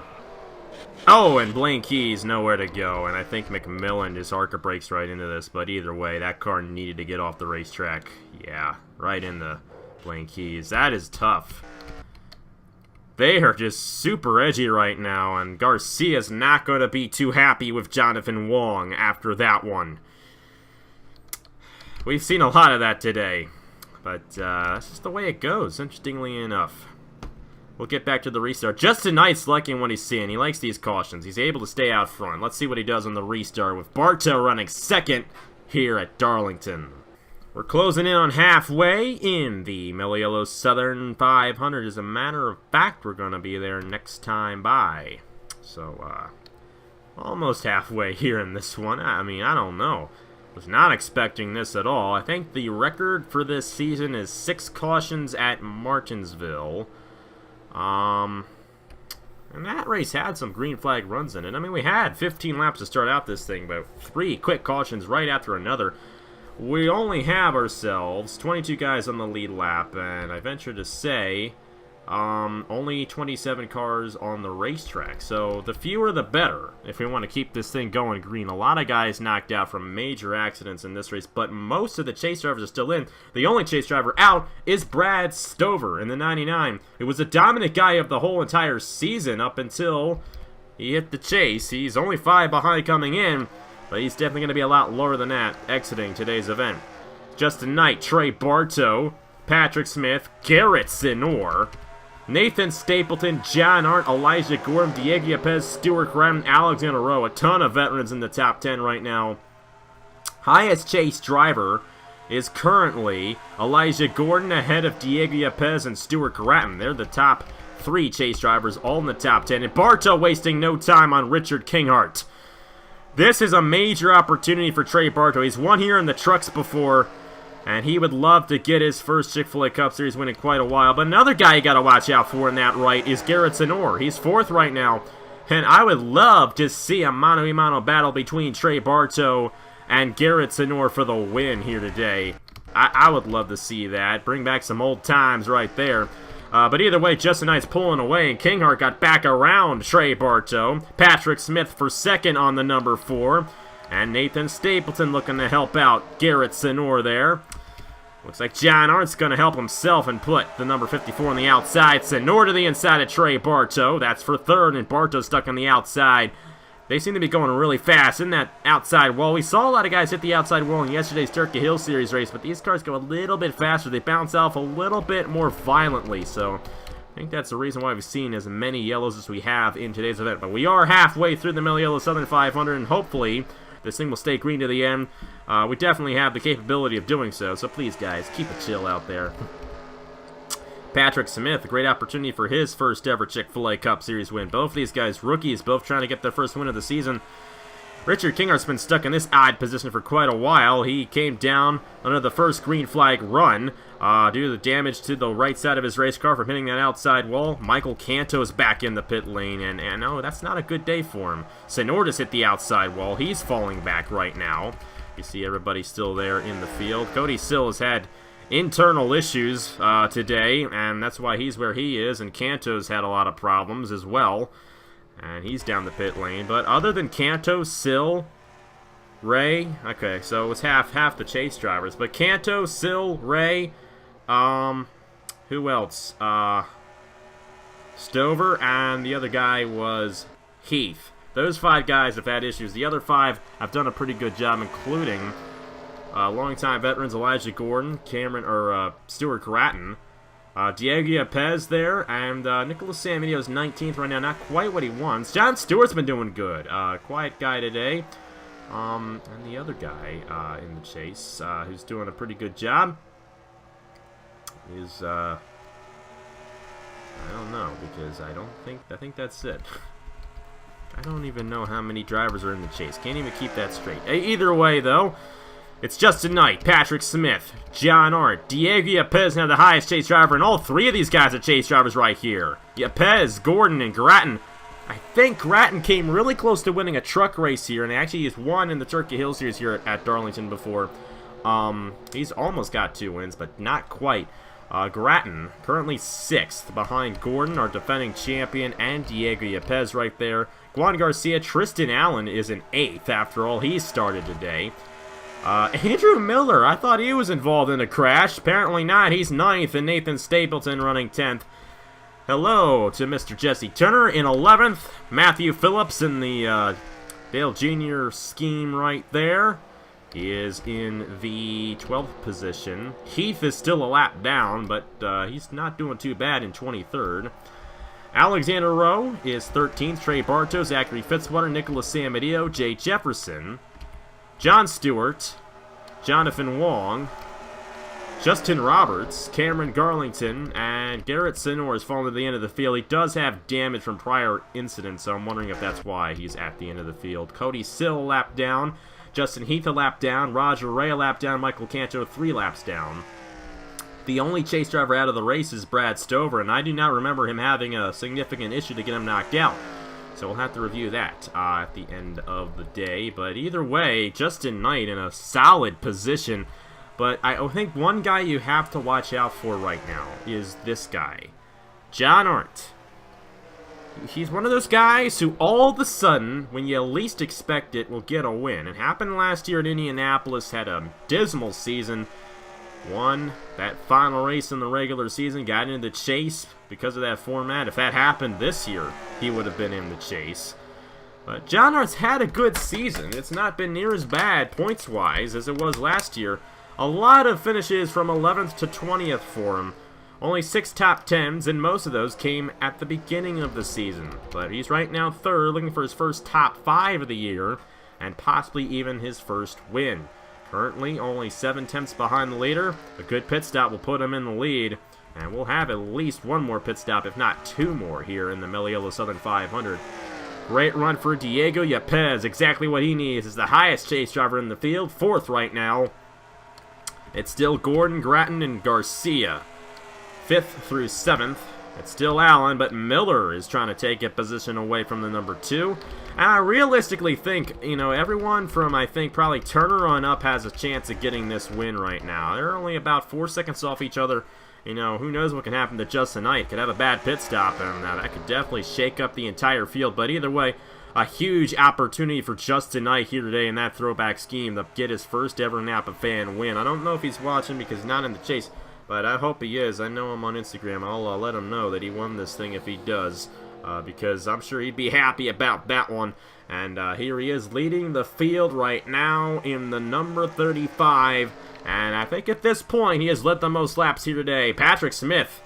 Oh, and Blaine Key's nowhere to go, and I think McMillan just arca brakes right into this, but either way, that car needed to get off the racetrack. Yeah, right in the Blaine Keys. That is tough. They are just super edgy right now, and Garcia's not going to be too happy with Jonathan Wong after that one. We've seen a lot of that today, but that's just the way it goes, interestingly enough. We'll get back to the restart. Justin Knight's liking what he's seeing. He likes these cautions. He's able to stay out front. Let's see what he does on the restart with Bartow running second here at Darlington. We're closing in on halfway in the Mello Southern 500. As a matter of fact, we're going to be there next time by. So, almost halfway here in this one. I mean, I don't know. Was not expecting this at all. I think the record for this season is 6 cautions at Martinsville. And that race had some green flag runs in it. I mean, we had 15 laps to start out this thing, but 3 quick cautions right after another. We only have ourselves 22 guys on the lead lap, and I venture to say only 27 cars on the racetrack. So the fewer the better if we want to keep this thing going green. A lot of guys knocked out from major accidents in this race, but most of the chase drivers are still in. The only chase driver out is Brad Stover in the 99. It was a dominant guy of the whole entire season up until he hit the chase. He's only 5 behind coming in, but he's definitely going to be a lot lower than that exiting today's event. Justin Knight, Trey Bartow, Patrick Smith, Garrett Sinor, Nathan Stapleton, John Arndt, Elijah Gordon, Diego Yepes, Stuart Grattan, Alexander Rowe. A ton of veterans in the top 10 right now. Highest chase driver is currently Elijah Gordon ahead of Diego Yepes and Stuart Grattan. They're the top 3 chase drivers, all in the top 10. And Bartow wasting no time on Richard Kinghart. This is a major opportunity for Trey Bartow. He's won here in the trucks before, and he would love to get his first Chick-fil-A Cup Series win in quite a while. But another guy you got to watch out for in that right is Garrett Sinor. He's 4th right now, and I would love to see a mano-a-mano battle between Trey Bartow and Garrett Sinor for the win here today. I would love to see that. Bring back some old times right there. But either way, Justin Knight's pulling away, and Kinghart got back around Trey Bartow. Patrick Smith for second on the number 4. And Nathan Stapleton looking to help out Garrett Sinor there. Looks like John Arndt's going to help himself and put the number 54 on the outside. Sinor to the inside of Trey Bartow. That's for 3rd, and Bartow stuck on the outside. They seem to be going really fast in that outside wall. We saw a lot of guys hit the outside wall in yesterday's Turkey Hill Series race, but these cars go a little bit faster. They bounce off a little bit more violently, so I think that's the reason why we've seen as many yellows as we have in today's event. But we are halfway through the Mello Southern 500, and hopefully this thing will stay green to the end. We definitely have the capability of doing so please, guys, keep it chill out there. Patrick Smith, a great opportunity for his first ever Chick-fil-A Cup Series win. Both of these guys, rookies, both trying to get their first win of the season. Richard Kinghart's been stuck in this odd position for quite a while. He came down under the first green flag run due to the damage to the right side of his race car from hitting that outside wall. Michael Canto's back in the pit lane, and no, that's not a good day for him. Sinor just hit the outside wall. He's falling back right now. You see everybody still there in the field. Cody Sill has had internal issues today, and that's why he's where he is, and Canto's had a lot of problems as well. And he's down the pit lane. But other than Canto, Sill, Ray, okay, so it was half the chase drivers. But Canto, Sill, Ray, who else? Stover, and the other guy was Heath. Those 5 guys have had issues. The other 5 have done a pretty good job, including longtime veterans Elijah Gordon, Stuart Grattan, Diego Yepes there, and Nicholas Samedio's 19th right now. Not quite what he wants. John Stewart's been doing good. Quiet guy today. And the other guy in the chase who's doing a pretty good job is, I don't know, because I think that's it. I don't even know how many drivers are in the chase. Can't even keep that straight. Either way, though, it's Justin Knight, Patrick Smith, John Arndt, Diego Yepes now the highest chase driver, and all 3 of these guys are chase drivers right here. Yepes, Gordon, and Grattan. I think Grattan came really close to winning a truck race here, and actually he's won in the Turkey Hill Series here at Darlington before. He's almost got 2 wins, but not quite. Grattan, currently 6th, behind Gordon, our defending champion, and Diego Yepes right there. Juan Garcia, Tristan Allen is in 8th after all he started today. Andrew Miller, I thought he was involved in a crash. Apparently not. He's 9th, and Nathan Stapleton running 10th. Hello to Mr. Jesse Turner in 11th. Matthew Phillips in the Dale Jr. scheme right there. He is in the 12th position. Heath is still a lap down, but he's not doing too bad in 23rd. Alexander Rowe is 13th. Trey Bartow, Zachary Fitzwater, Nicholas Samadillo, Jay Jefferson, John Stewart, Jonathan Wong, Justin Roberts, Cameron Garlington, and Garrett Sinor has fallen to the end of the field. He does have damage from prior incidents, so I'm wondering if that's why he's at the end of the field. Cody Sill a lap down, Justin Heath a lap down, Roger Ray a lap down, Michael Canto 3 laps down. The only chase driver out of the race is Brad Stover, and I do not remember him having a significant issue to get him knocked out. So we'll have to review that at the end of the day. But either way, Justin Knight in a solid position. But I think one guy you have to watch out for right now is this guy, John Arndt. He's one of those guys who all of a sudden, when you least expect it, will get a win. It happened last year at Indianapolis, had a dismal season. Won that final race in the regular season, got into the chase because of that format. If that happened this year, he would have been in the chase. But John Arndt's had a good season. It's not been near as bad points-wise as it was last year. A lot of finishes from 11th to 20th for him. Only 6 top 10s, and most of those came at the beginning of the season. But he's right now 3rd, looking for his first top 5 of the year, and possibly even his first win. Currently, only 7 tenths behind the leader. A good pit stop will put him in the lead, and we'll have at least one more pit stop, if not 2 more, here in the Mello Southern 500. Great run for Diego Yepes. Exactly what he needs. Is the highest chase driver in the field, 4th right now. It's still Gordon, Grattan, and Garcia. 5th through 7th. It's still Allen, but Miller is trying to take a position away from the number 2. And I realistically think, everyone from, I think, probably Turner on up has a chance of getting this win right now. They're only about 4 seconds off each other. Who knows what can happen to Justin Knight. Could have a bad pit stop, and that could definitely shake up the entire field. But either way, a huge opportunity for Justin Knight here today in that throwback scheme to get his first ever Napa fan win. I don't know if he's watching because he's not in the chase, but I hope he is. I know him on Instagram. I'll let him know that he won this thing if he does, because I'm sure he'd be happy about that one. And here he is leading the field right now in the number 35. And I think at this point he has led the most laps here today. Patrick Smith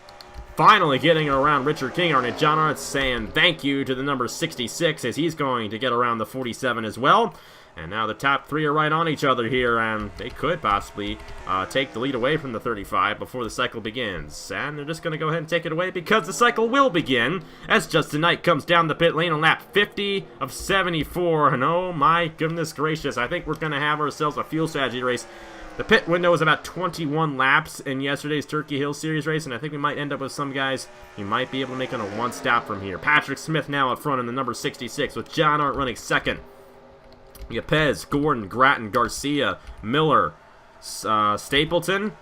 finally getting around Richard Kinghorn, and John Arndt saying thank you to the number 66 as he's going to get around the 47 as well. And now the top 3 are right on each other here, and they could possibly take the lead away from the 35 before the cycle begins. And they're just going to go ahead and take it away because the cycle will begin as Justin Knight comes down the pit lane on lap 50 of 74. And oh my goodness gracious, I think we're going to have ourselves a fuel strategy race. The pit window was about 21 laps in yesterday's Turkey Hill Series race, and I think we might end up with some guys who might be able to make it a one stop from here. Patrick Smith now up front in the number 66 with John Arndt running 2nd. Yepes, Gordon, Grattan, Garcia, Miller, Stapleton,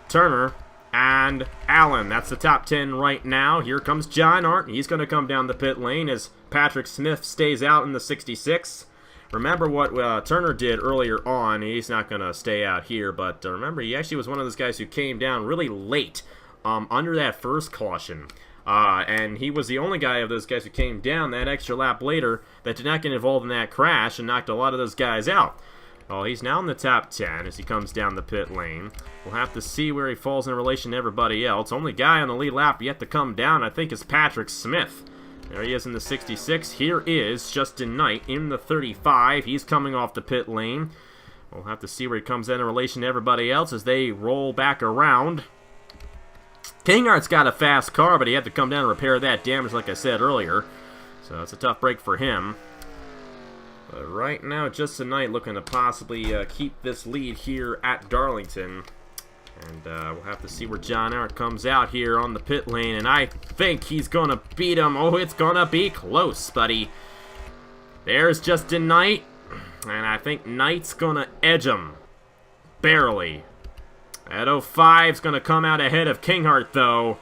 Turner, and Allen. That's the top 10 right now. Here comes John Arndt. He's going to come down the pit lane as Patrick Smith stays out in the 66. Remember what Turner did earlier on. He's not going to stay out here, but remember, he actually was one of those guys who came down really late under that first caution. And he was the only guy of those guys who came down that extra lap later that did not get involved in that crash and knocked a lot of those guys out. Well, he's now in the top 10 as he comes down the pit lane. We'll have to see where he falls in relation to everybody else. Only guy on the lead lap yet to come down, I think, is Patrick Smith. There he is in the 66. Here is Justin Knight in the 35. He's coming off the pit lane. We'll have to see where he comes in relation to everybody else as they roll back around. Kinghorn's got a fast car, but he had to come down and repair that damage like I said earlier. So it's a tough break for him. But right now, Justin Knight looking to possibly keep this lead here at Darlington. And we'll have to see where John Arndt comes out here on the pit lane. And I think he's going to beat him. Oh, it's going to be close, buddy. There's Justin Knight. And I think Knight's going to edge him. Barely. That 05's going to come out ahead of Kinghart, though.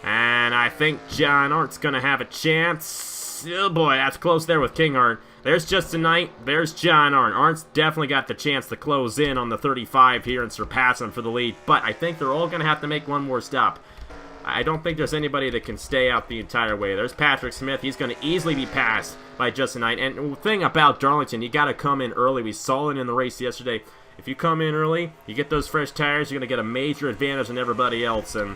And I think John Arndt's going to have a chance. Oh, boy, that's close there with Kinghart. There's Justin Knight. There's John Arndt. Arndt's definitely got the chance to close in on the 35 here and surpass him for the lead. But I think they're all going to have to make one more stop. I don't think there's anybody that can stay out the entire way. There's Patrick Smith. He's going to easily be passed by Justin Knight. And the thing about Darlington, you got to come in early. We saw it in the race yesterday. If you come in early, you get those fresh tires, you're going to get a major advantage on everybody else. And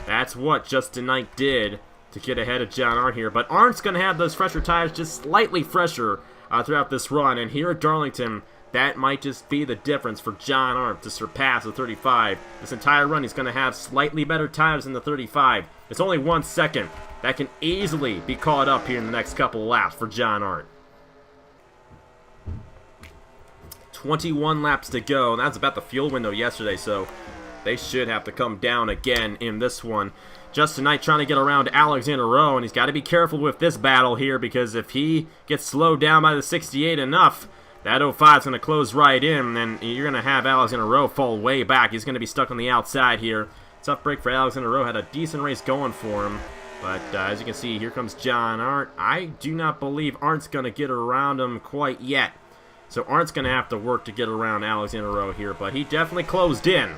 that's what Justin Knight did to get ahead of John Arndt here. But Arndt's going to have those fresher tires, just slightly fresher throughout this run. And here at Darlington, that might just be the difference for John Arndt to surpass the 35. This entire run, he's going to have slightly better tires than the 35. It's only 1 second. That can easily be caught up here in the next couple of laps for John Arndt. 21 laps to go, and that's about the fuel window yesterday, so they should have to come down again in this one. Justin Knight trying to get around Alexander Rowe, and he's got to be careful with this battle here, because if he gets slowed down by the 68 enough, that 05 is going to close right in, and you're going to have Alexander Rowe fall way back. He's going to be stuck on the outside here. Tough break for Alexander Rowe. Had a decent race going for him, but as you can see, here comes John Arndt. I do not believe Arndt's going to get around him quite yet. So Arndt's going to have to work to get around Alexander Rowe here, but he definitely closed in.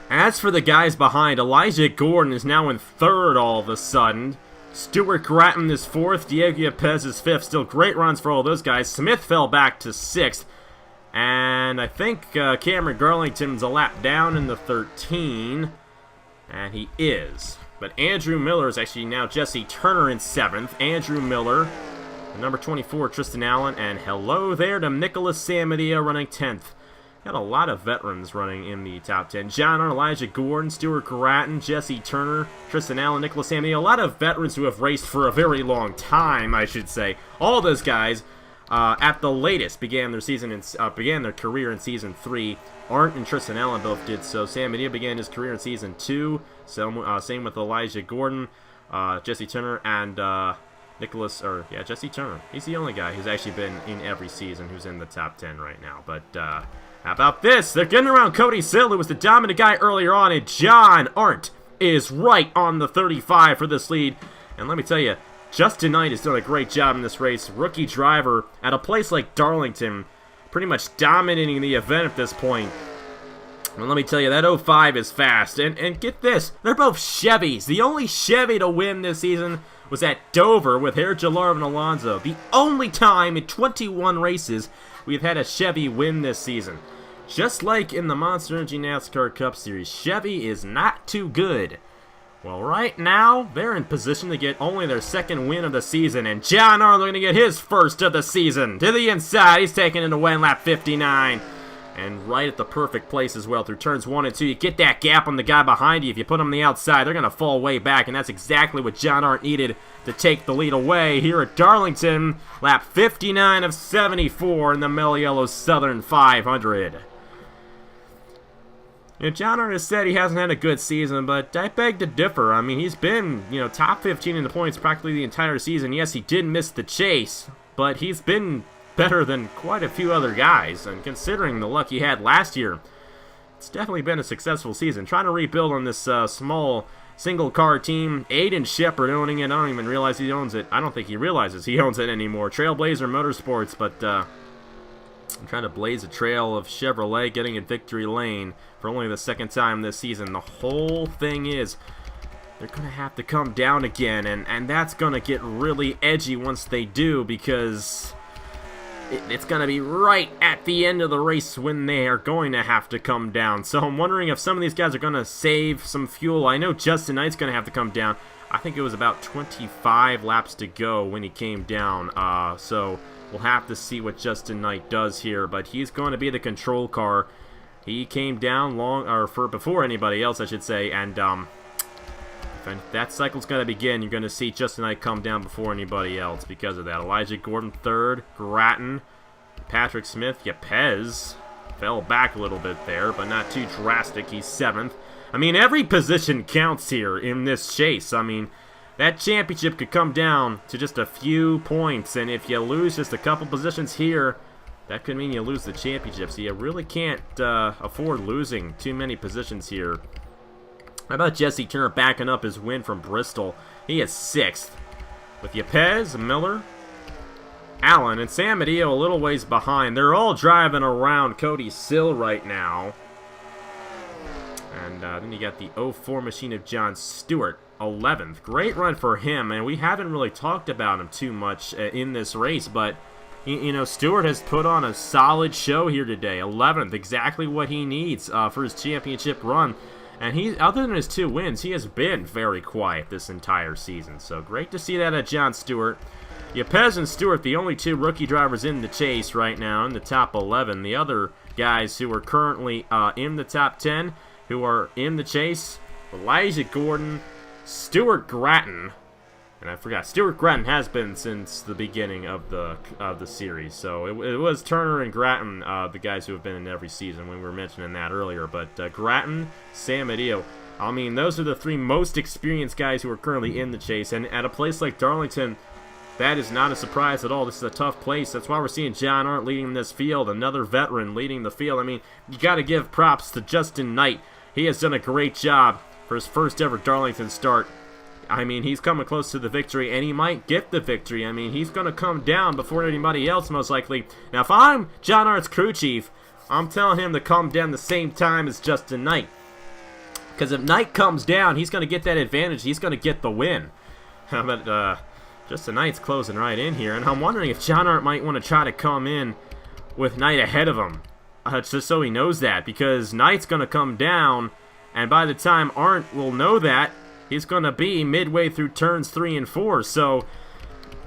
As for the guys behind, Elijah Gordon is now in third all of a sudden. Stuart Gratton is fourth. Diego Yepes is fifth. Still great runs for all those guys. Smith fell back to sixth. And I think Cameron Garlington's a lap down in the 13. And he is. But Andrew Miller is actually now Jesse Turner in seventh. Andrew Miller. Number 24, Tristan Allen, and hello there to Nicholas Samadia running 10th. Got a lot of veterans running in the top 10. John Arndt, Elijah Gordon, Stuart Gratton, Jesse Turner, Tristan Allen, Nicholas Samadia. A lot of veterans who have raced for a very long time, I should say. All those guys, at the latest, began their career in season 3. Arndt and Tristan Allen both did so. Samadia began his career in season 2. So, same with Elijah Gordon, Jesse Turner, and Jesse Turner. He's the only guy who's actually been in every season who's in the top 10 right now. But how about this? They're getting around Cody Sill, who was the dominant guy earlier on, and John Arndt is right on the 35 for this lead. And let me tell you, Justin Knight has done a great job in this race. Rookie driver at a place like Darlington, pretty much dominating the event at this point. And let me tell you, that 05 is fast. And get this, they're both Chevys. The only Chevy to win this season was at Dover with Herr Jalarv and Alonso. The only time in 21 races we've had a Chevy win this season. Just like in the Monster Energy NASCAR Cup Series, Chevy is not too good. Well, right now, they're in position to get only their second win of the season, and John Arndt going to get his first of the season. To the inside, he's taking it away in lap 59. And right at the perfect place as well through turns 1 and 2. You get that gap on the guy behind you. If you put him on the outside, they're going to fall way back. And that's exactly what John Arndt needed to take the lead away here at Darlington. Lap 59 of 74 in the Mello Yello Southern 500. You know, John Arndt has said he hasn't had a good season, but I beg to differ. I mean, he's been, top 15 in the points practically the entire season. Yes, he did miss the chase, but he's been better than quite a few other guys, and considering the luck he had last year, it's definitely been a successful season. Trying to rebuild on this small single-car team. Aiden Shepard owning it. I don't even realize he owns it. I don't think he realizes he owns it anymore. Trailblazer Motorsports, but I'm trying to blaze a trail of Chevrolet getting in victory lane for only the second time this season. The whole thing is they're going to have to come down again, and that's going to get really edgy once they do, because it's going to be right at the end of the race when they are going to have to come down. So I'm wondering if some of these guys are going to save some fuel. I know Justin Knight's going to have to come down. I think it was about 25 laps to go when he came down. So we'll have to see what Justin Knight does here. But he's going to be the control car. He came down before anybody else, I should say. And if that cycle's going to begin, you're going to see Justin Knight come down before anybody else because of that. Elijah Gordon third, Gratton, Patrick Smith, Yepes fell back a little bit there, but not too drastic. He's seventh. I mean, every position counts here in this chase. I mean, that championship could come down to just a few points, and if you lose just a couple positions here, that could mean you lose the championship. So you really can't afford losing too many positions here. How about Jesse Turner backing up his win from Bristol? He is 6th. With Yepez, Miller, Allen, and San Mateo a little ways behind. They're all driving around Cody Sill right now. And then you got the 04 machine of John Stewart, 11th. Great run for him, and we haven't really talked about him too much in this race, but you know, Stewart has put on a solid show here today. 11th, exactly what he needs for his championship run. And he, other than his 2 wins, he has been very quiet this entire season. So great to see that at John Stewart. Yepez and Stewart, the only 2 rookie drivers in the chase right now in the top 11. The other guys who are currently in the top 10, who are in the chase, Elijah Gordon, Stuart Grattan, and I forgot, Stuart Grattan has been since the beginning of the series. So it was Turner and Grattan, the guys who have been in every season. We were mentioning that earlier. But Grattan, San Mateo, I mean, those are the 3 most experienced guys who are currently in the chase. And at a place like Darlington, that is not a surprise at all. This is a tough place. That's why we're seeing John Arndt leading this field, another veteran leading the field. I mean, you got to give props to Justin Knight. He has done a great job for his first ever Darlington start. I mean, he's coming close to the victory, and he might get the victory. I mean, he's going to come down before anybody else, most likely. Now, if I'm John Arndt's crew chief, I'm telling him to come down the same time as Justin Knight. Because if Knight comes down, he's going to get that advantage. He's going to get the win. But Justin Knight's closing right in here, and I'm wondering if John Arndt might want to try to come in with Knight ahead of him. Just so he knows that, because Knight's going to come down, and by the time Arndt will know that, he's going to be midway through turns 3 and 4, so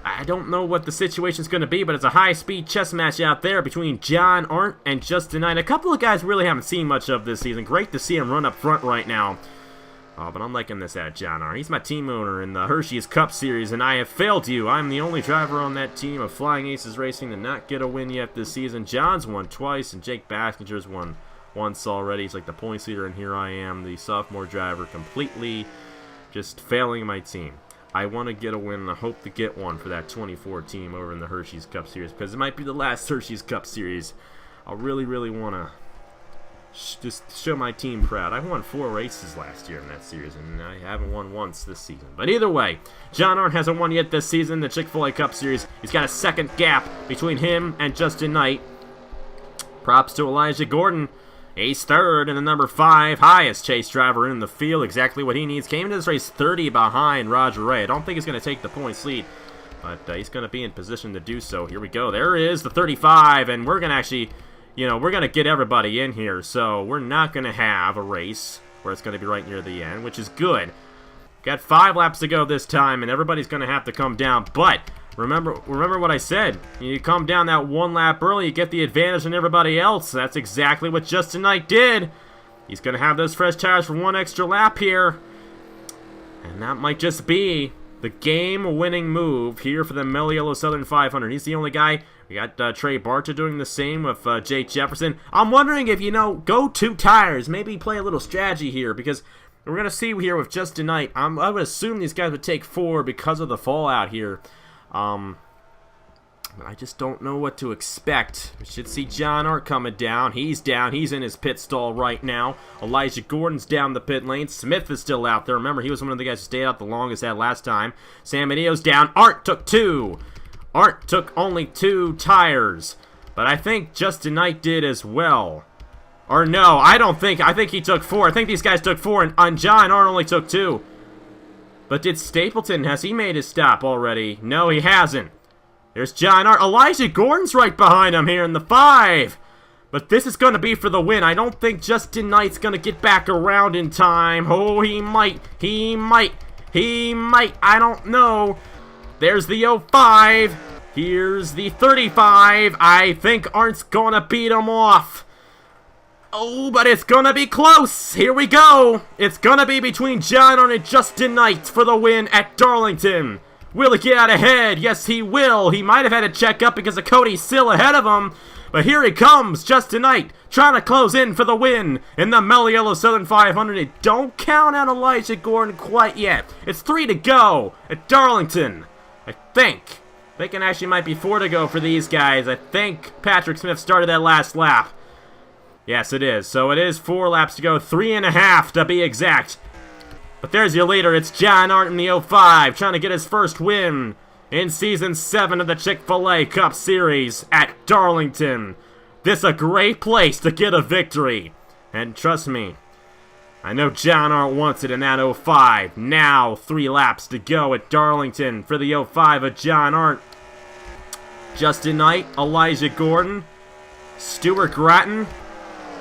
I don't know what the situation's going to be, but it's a high-speed chess match out there between John Arndt and Justin Knight. A couple of guys really haven't seen much of this season. Great to see him run up front right now. But I'm liking this at John Arndt. He's my team owner in the Hershey's Cup Series, and I have failed you. I'm the only driver on that team of Flying Aces Racing to not get a win yet this season. John's won twice, and Jake Baskinger's won once already. He's like the points leader, and here I am, the sophomore driver, completely just failing my team. I want to get a win, and I hope to get one for that 24 team over in the Hershey's Cup Series, because it might be the last Hershey's Cup Series. I really, really want to just show my team proud. I won 4 races last year in that series, and I haven't won once this season. But either way, John Arndt hasn't won yet this season, the Chick-fil-A Cup Series. He's got a second gap between him and Justin Knight. Props to Elijah Gordon. He's 3rd and the number 5 highest chase driver in the field. Exactly what he needs. Came into this race 30 behind Roger Ray. I don't think he's going to take the points lead, but he's going to be in position to do so. Here we go. There is the 35, and we're going to actually, we're going to get everybody in here, so we're not going to have a race where it's going to be right near the end, which is good. Got 5 laps to go this time, and everybody's going to have to come down, but remember what I said. You come down that 1 lap early, you get the advantage on everybody else. That's exactly what Justin Knight did. He's going to have those fresh tires for 1 extra lap here, and that might just be the game-winning move here for the Mello Yello Southern 500. He's the only guy. We got Trey Barta doing the same with Jake Jefferson. I'm wondering if, go 2 tires. Maybe play a little strategy here, because we're going to see here with Justin Knight. I would assume these guys would take 4 because of the fallout here. But I just don't know what to expect. We should see John Arndt coming down. He's down. He's in his pit stall right now. Elijah Gordon's down the pit lane. Smith is still out there. Remember, he was one of the guys who stayed out the longest that last time. San Mateo's down. Arndt took 2. Arndt took only 2 tires. But I think Justin Knight did as well. Or no, I think he took 4. I think these guys took 4, and John Arndt only took 2. But did Stapleton, has he made his stop already? No, he hasn't. There's John Arndt. Elijah Gordon's right behind him here in the 5. But this is going to be for the win. I don't think Justin Knight's going to get back around in time. Oh, he might. He might. He might. I don't know. There's the 05. Here's the 35. I think Arndt's going to beat him off. Oh, but it's going to be close. Here we go. It's going to be between John Arndt and Justin Knight for the win at Darlington. Will he get out ahead? Yes, he will. He might have had to check up because of Cody Sill ahead of him. But here he comes, Justin Knight, trying to close in for the win in the Mello Yello Southern 500. Don't count out Elijah Gordon quite yet. It's 3 to go at Darlington. I think. Thinking actually might be 4 to go for these guys. I think Patrick Smith started that last lap. Yes, it is. So it is 4 laps to go. 3.5 to be exact. But there's your leader. It's John Arndt in the 05, trying to get his first win in Season 7 of the Chick-fil-A Cup Series at Darlington. This is a great place to get a victory. And trust me, I know John Arndt wants it in that 05. Now, 3 laps to go at Darlington for the 05 of John Arndt. Justin Knight, Elijah Gordon, Stuart Gratton,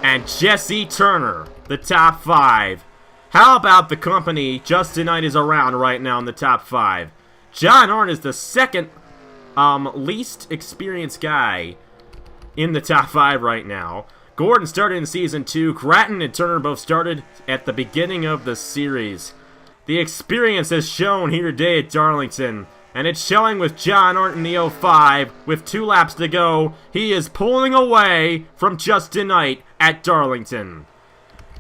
and Jesse Turner, the top 5. How about the company Justin Knight is around right now in the top 5? John Arndt is the second least experienced guy in the top 5 right now. Gordon started in Season 2. Gratton and Turner both started at the beginning of the series. The experience has shown here today at Darlington, and it's showing with John Arndt in the 05. With 2 laps to go, he is pulling away from Justin Knight at Darlington.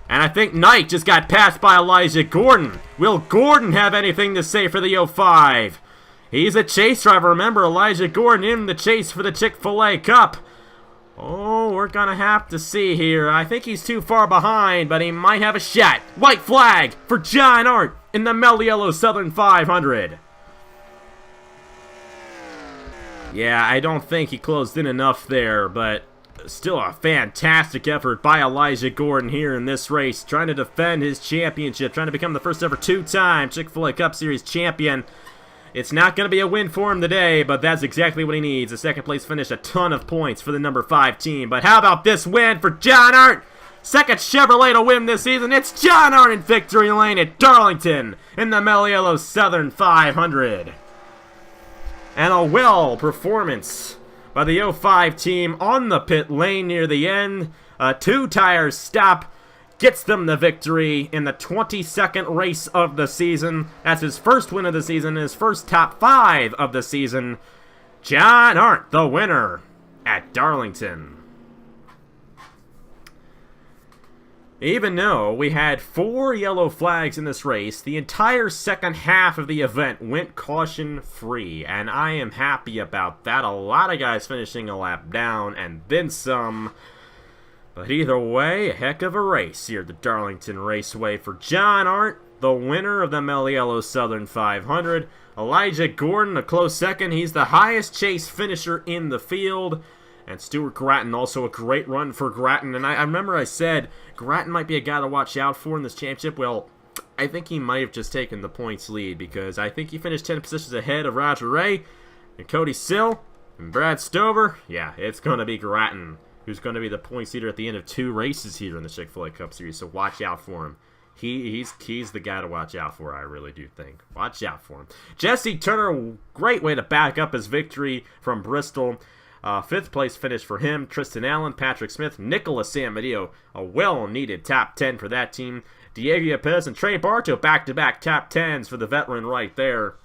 And I think Knight just got passed by Elijah Gordon. Will Gordon have anything to say for the 05? He's a chase driver. Remember, Elijah Gordon in the chase for the Chick-fil-A Cup. Oh, we're going to have to see here. I think he's too far behind, but he might have a shot. White flag for John Arndt in the Mello Southern 500. Yeah, I don't think he closed in enough there, but still a fantastic effort by Elijah Gordon here in this race, trying to defend his championship, trying to become the first ever 2-time Chick-fil-A Cup Series champion. It's not going to be a win for him today, but that's exactly what he needs. A second place finish, a ton of points for the number 5 team. But how about this win for John Arndt? Second Chevrolet to win this season. It's John Arndt in victory lane at Darlington in the Mello Southern 500. And a well performance by the 05 team on the pit lane near the end. A 2-tire stop gets them the victory in the 22nd race of the season. That's his first win of the season, his first top 5 of the season. John Arndt, the winner at Darlington. Even though we had 4 yellow flags in this race, the entire second half of the event went caution-free, and I am happy about that. A lot of guys finishing a lap down, and then some. But either way, a heck of a race here at the Darlington Raceway for John Arndt, the winner of the Mello Southern 500. Elijah Gordon, a close second. He's the highest chase finisher in the field. And Stuart Gratton, also a great run for Gratton. And I remember I said Gratton might be a guy to watch out for in this championship. Well, I think he might have just taken the points lead, because I think he finished 10 positions ahead of Roger Ray and Cody Sill and Brad Stover. Yeah, it's going to be Gratton who's going to be the points leader at the end of 2 races here in the Chick-fil-A Cup Series, so watch out for him. He's the guy to watch out for, I really do think. Watch out for him. Jesse Turner, great way to back up his victory from Bristol. 5th place finish for him. Tristan Allen, Patrick Smith, Nicholas Samadillo, a well-needed top 10 for that team. Diego Yepez and Trey Bartow, back-to-back top 10s for the veteran right there.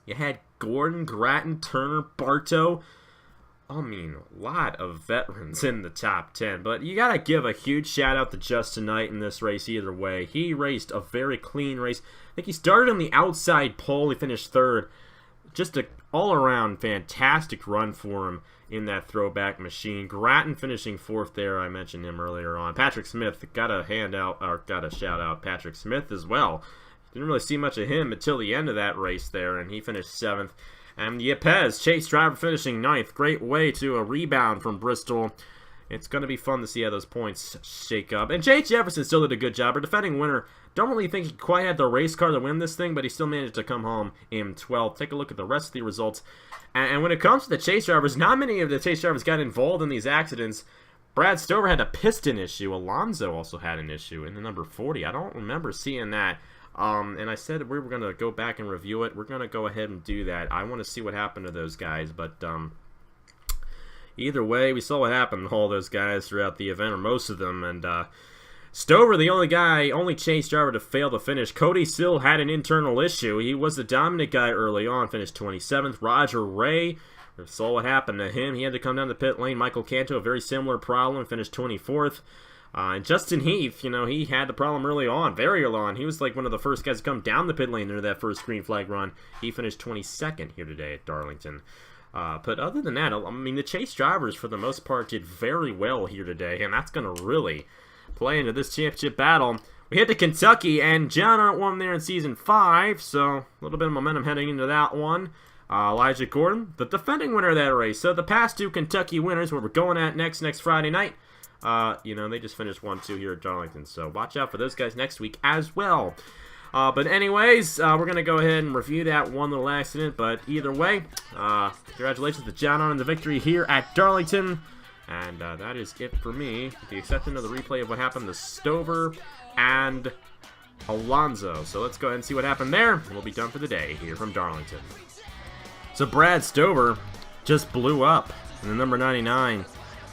You had Gordon, Gratton, Turner, Bartow. I mean, a lot of veterans in the top 10, but you gotta give a huge shout out to Justin Knight in this race either way. He raced a very clean race. I think he started on the outside pole, he finished 3rd. Just an all-around fantastic run for him in that throwback machine. Gratton finishing 4th there, I mentioned him earlier on. Patrick Smith, gotta shout out Patrick Smith as well. Didn't really see much of him until the end of that race there, and he finished 7th. And Yepez, chase driver, finishing 9th. Great way to a rebound from Bristol. It's going to be fun to see how those points shake up. And Jay Jefferson still did a good job. Our defending winner, don't really think he quite had the race car to win this thing, but he still managed to come home in 12th. Take a look at the rest of the results. And when it comes to the chase drivers, not many of the chase drivers got involved in these accidents. Brad Stover had a piston issue. Alonso also had an issue in the number 40. I don't remember seeing that. And I said we were going to go back and review it. We're going to go ahead and do that. I want to see what happened to those guys, but either way, we saw what happened to all those guys throughout the event, or most of them, and Stover, the only chase driver to fail to finish. Cody Sill had an internal issue. He was the dominant guy early on, finished 27th. Roger Ray, we saw what happened to him. He had to come down the pit lane. Michael Canto, a very similar problem, finished 24th. And Justin Heath, you know, he had the problem early on, very early on. He was like one of the first guys to come down the pit lane into that first green flag run. He finished 22nd here today at Darlington. But other than that, I mean, the chase drivers, for the most part, did very well here today, and that's going to really play into this championship battle. We head to Kentucky, and John Arndt won there in Season 5, so a little bit of momentum heading into that one. Elijah Gordon, the defending winner of that race. So the past two Kentucky winners, where we're going at next Friday night, you know, they just finished 1-2 here at Darlington, so watch out for those guys next week as well. But anyways, we're going to go ahead and review that one little accident, but either way, congratulations to John on the victory here at Darlington, and that is it for me, with the exception of the replay of what happened to Stover and Alonso. So let's go ahead and see what happened there, and we'll be done for the day here from Darlington. So Brad Stover just blew up in the number 99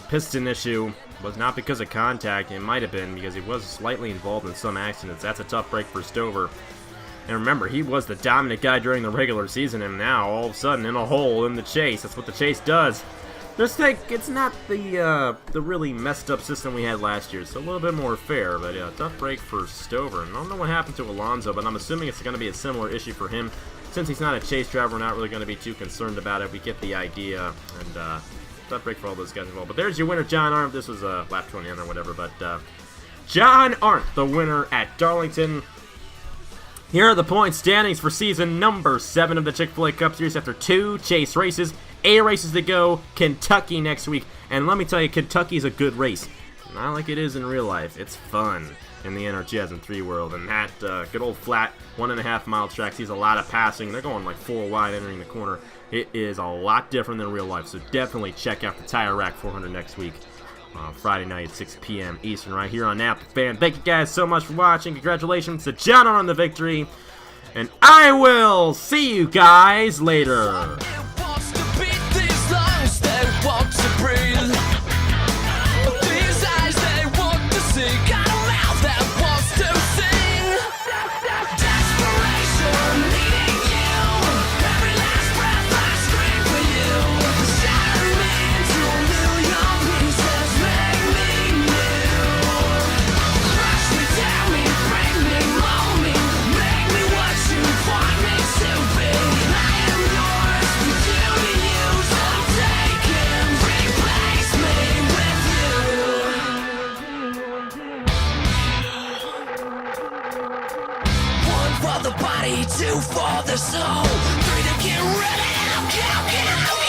piston issue. Was not because of contact. It might have been because he was slightly involved in some accidents. That's a tough break for Stover. And remember, he was the dominant guy during the regular season, and now all of a sudden in a hole in the chase. That's what the chase does. Just think, it's not the really messed up system we had last year. It's a little bit more fair, but yeah, tough break for Stover. And I don't know what happened to Alonso, but I'm assuming it's going to be a similar issue for him. Since he's not a chase driver, we're not really going to be too concerned about it. We get the idea, and tough break for all those guys as well. But there's your winner, John Arndt. This was lap 29 or whatever, but John Arndt, the winner at Darlington. Here are the point standings for season number 7 of the Chick-fil-A Cup Series after 2 chase races. 8 races to go. Kentucky next week. And let me tell you, Kentucky's a good race. Not like it is in real life. It's fun in the NRGasm 3 world. And that good old flat 1.5 mile track sees a lot of passing. They're going like 4 wide entering the corner. It is a lot different than real life. So definitely check out the Tire Rack 400 next week. Friday night at 6 p.m. Eastern right here on Apple Fan. Thank you guys so much for watching. Congratulations to John on the victory. And I will see you guys later. For the body, 2 for the soul, 3 to get rid of. Go, go, go.